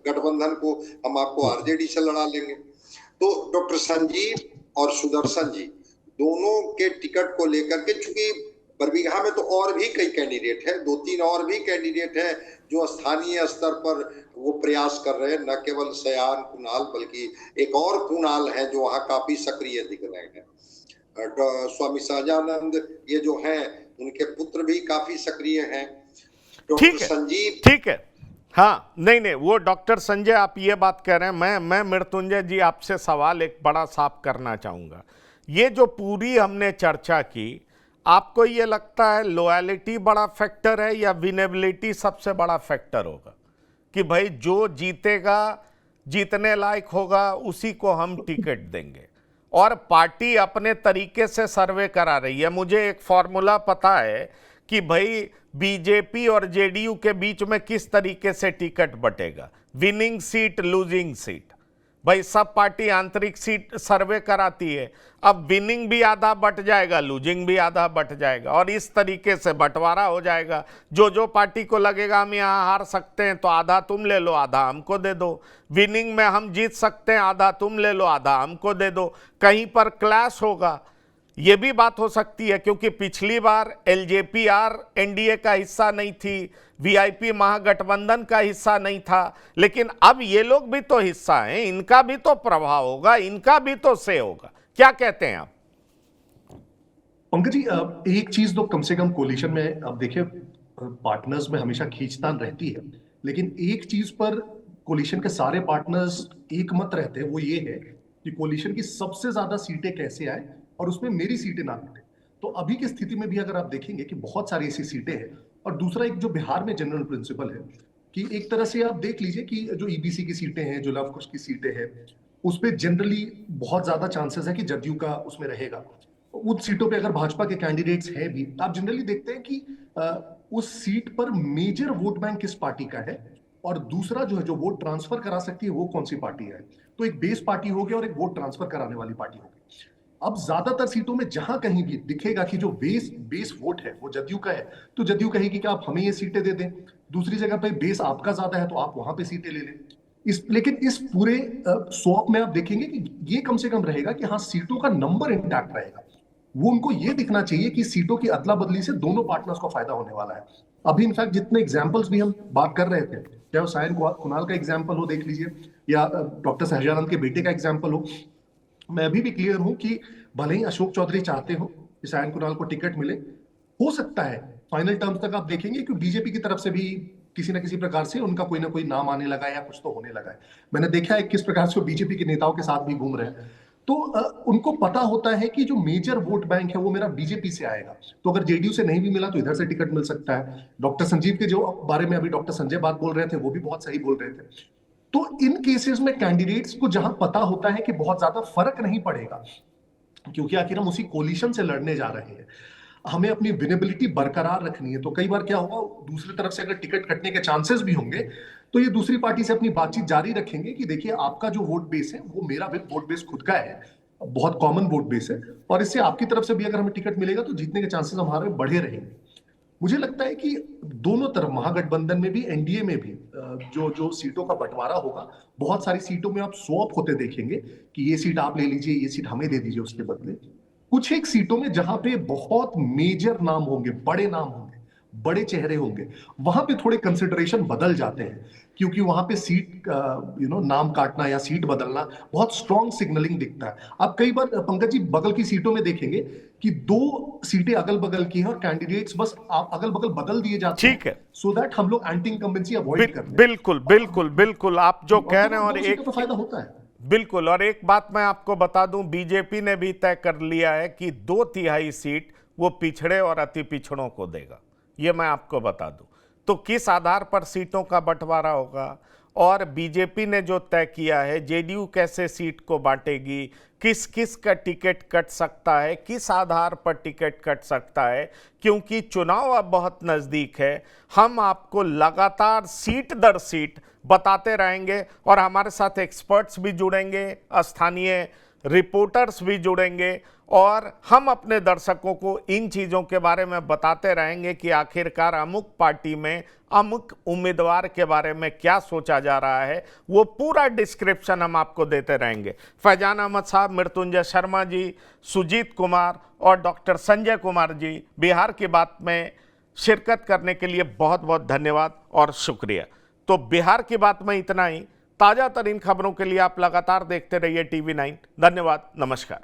S5: गठबंधन को, हम आपको आरजेडी से लड़ा लेंगे। तो डॉक्टर संजीव और सुदर्शन जी दोनों के टिकट को लेकर के, चूंकि बरबीघा में तो और भी कई कैंडिडेट है, 2-3 और भी कैंडिडेट है जो स्थानीय स्तर पर वो प्रयास कर रहे हैं, न केवल सयान कुणाल बल्कि एक और कुणाल है जो वहाँ काफी सक्रिय दिख रहे हैं। स्वामी सहजानंद ये जो हैं उनके पुत्र भी काफी सक्रिय हैं। डॉक्टर संजीव,
S1: ठीक है, हाँ, नहीं, वो डॉक्टर संजय आप ये बात कह रहे हैं, मैं मृत्युंजय जी आपसे सवाल एक बड़ा साफ करना चाहूँगा। ये जो पूरी हमने चर्चा की, आपको ये लगता है लॉयलिटी बड़ा फैक्टर है या विनेबिलिटी सबसे बड़ा फैक्टर होगा, कि भाई जो जीतेगा, जीतने लायक होगा उसी को हम टिकट देंगे, और पार्टी अपने तरीके से सर्वे करा रही है। मुझे एक फॉर्मूला पता है कि भाई बीजेपी और जेडीयू के बीच में किस तरीके से टिकट बटेगा, विनिंग सीट, लूजिंग सीट। भाई सब पार्टी आंतरिक सीट सर्वे कराती है, अब विनिंग भी आधा बट जाएगा, लूजिंग भी आधा बट जाएगा, और इस तरीके से बंटवारा हो जाएगा। जो पार्टी को लगेगा हम यहाँ हार सकते हैं तो आधा तुम ले लो, आधा हमको दे दो, विनिंग में हम जीत सकते हैं, आधा तुम ले लो, आधा हमको दे दो, कहीं पर क्लैश होगा ये भी बात हो सकती है क्योंकि पिछली बार एलजेपीआर एनडीए का हिस्सा नहीं थी, वीआईपी महागठबंधन का हिस्सा नहीं था, लेकिन अब ये लोग भी तो हिस्सा हैं, इनका भी तो प्रभाव होगा, इनका भी तो से होगा। क्या कहते हैं आप?
S6: पंकज जी, एक चीज तो कम से कम कोलिशन में अब देखिए, पार्टनर्स में हमेशा खींचतान रहती है, लेकिन एक चीज पर कोलिशन के सारे पार्टनर्स एक मत रहते हैं, वो ये है कि कोलिशन की सबसे ज्यादा सीटें कैसे आए और उसमें मेरी सीटें ना मिले। तो अभी की स्थिति में भी अगर आप देखेंगे कि बहुत सारी ऐसी सीटें हैं, और दूसरा एक जो बिहार में जनरल प्रिंसिपल है कि एक तरह से आप देख लीजिए कि जो ईबीसी की सीटें हैं, जो लव कुश की सीटें हैं, उस पर जनरली बहुत ज्यादा चांसेस है कि जदयू का उसमें रहेगा। उन सीटों पे अगर भाजपा के कैंडिडेट्स हैं भी, आप जनरली देखते हैं कि उस सीट पर मेजर वोट बैंक किस पार्टी का है, और दूसरा जो है जो वोट ट्रांसफर करा सकती है वो कौन सी पार्टी है। तो एक बेस पार्टी हो गया और एक वोट ट्रांसफर कराने वाली पार्टी हो गई। अब ज्यादातर सीटों में जहां कहीं भी दिखेगा कि जो बेस वोट है वो जदयू का है, तो जदयू कहेगी कि आप हमें ये सीटें दे दें। दूसरी जगह पे बेस आपका ज्यादा है तो आप वहां पे सीटें ले लें। लेकिन इस पूरे स्वैप में आप देखेंगे कि ये कम से कम रहेगा कि हाँ, सीटों का नंबर इंटैक्ट रहेगा। वो उनको ये दिखना चाहिए कि सीटों की अदला बदली से दोनों पार्टनर्स को फायदा होने वाला है। अभी इनफैक्ट जितने एग्जांपल्स भी हम बात कर रहे थे, चाहे वो सायन कुणाल का एग्जांपल हो देख लीजिए, या डॉक्टर सहजानंद के बेटे का एग्जांपल हो, मैं अभी भी क्लियर हूं कि भले ही अशोक चौधरी चाहते हो कि सायन कुणाल को टिकट मिले, हो सकता है फाइनल टर्म्स तक आप देखेंगे कि बीजेपी की तरफ से भी किसी ना किसी प्रकार से उनका कोई ना कोई नाम आने लगा है या कुछ तो होने लगा है। मैंने देखा है किस प्रकार से वो बीजेपी के नेताओं के साथ भी घूम रहे हैं। तो उनको पता होता है कि जो मेजर वोट बैंक है वो मेरा बीजेपी से आएगा, तो अगर जेडीयू से नहीं भी मिला तो इधर से टिकट मिल सकता है। डॉक्टर संजीव के जो बारे में अभी डॉक्टर संजय बात बोल रहे थे वो भी बहुत सही बोल रहे थे। तो इन केसेस में कैंडिडेट्स को जहां पता होता है कि बहुत ज्यादा फर्क नहीं पड़ेगा, क्योंकि आखिर हम उसी कोलिशन से लड़ने जा रहे हैं, हमें अपनी विनेबिलिटी बरकरार रखनी है। तो कई बार क्या होगा, दूसरी तरफ से अगर टिकट कटने के चांसेस भी होंगे तो ये दूसरी पार्टी से अपनी बातचीत जारी रखेंगे कि देखिए आपका जो वोट बेस है वो मेरा वोट बेस खुद का है, बहुत कॉमन वोट बेस है, और इससे आपकी तरफ से भी अगर हमें टिकट मिलेगा तो जीतने के चांसेस हमारे बढ़े रहेंगे। मुझे लगता है कि दोनों तरफ, महागठबंधन में भी एनडीए में भी, जो सीटों का बंटवारा होगा, बहुत सारी सीटों में आप स्वैप होते देखेंगे कि ये सीट आप ले लीजिए, ये सीट हमें दे दीजिए उसके बदले। कुछ एक सीटों में जहां पे बहुत मेजर नाम होंगे, बड़े नाम होंगे, बड़े चेहरे होंगे, वहां पे थोड़े कंसिडरेशन बदल जाते हैं, क्योंकि वहां पे सीट नाम काटना या सीट बदलना बहुत स्ट्रॉन्ग सिग्नलिंग दिखता है। आप कई बार पंकज जी बगल की सीटों में देखेंगे कि 2 सीटें अगल बगल की हैं और कैंडिडेट्स बस आप अगल बगल बदल दिए जाते हैं,
S1: ठीक है,
S6: सो दैट हम लोग एंटी इनकम्बेंसी अवॉइड कर लें।
S1: बिल्कुल बिल्कुल बिल्कुल आप जो कह रहे हैं, और एक
S6: फायदा होता है
S1: बिल्कुल, और एक बात मैं आपको बता दूं, बीजेपी ने भी तय कर लिया है कि 2/3 सीट वो पिछड़े और अति पिछड़ों को देगा। ये मैं आपको बता दूं। तो किस आधार पर सीटों का बंटवारा होगा, और बीजेपी ने जो तय किया है, जेडीयू कैसे सीट को बांटेगी, किस किस का टिकट कट सकता है, किस आधार पर टिकट कट सकता है, क्योंकि चुनाव अब बहुत नज़दीक है। हम आपको लगातार सीट दर सीट बताते रहेंगे, और हमारे साथ एक्सपर्ट्स भी जुड़ेंगे, स्थानीय रिपोर्टर्स भी जुड़ेंगे, और हम अपने दर्शकों को इन चीज़ों के बारे में बताते रहेंगे कि आखिरकार अमुक पार्टी में अमुक उम्मीदवार के बारे में क्या सोचा जा रहा है। वो पूरा डिस्क्रिप्शन हम आपको देते रहेंगे। फैजान अहमद साहब, मृत्युंजय शर्मा जी, सुजीत कुमार और डॉक्टर संजय कुमार जी, बिहार की बात में शिरकत करने के लिए बहुत बहुत धन्यवाद और शुक्रिया। तो बिहार की बात में इतना ही। ताज़ा तरीन खबरों के लिए आप लगातार देखते रहिए TV9। धन्यवाद, नमस्कार।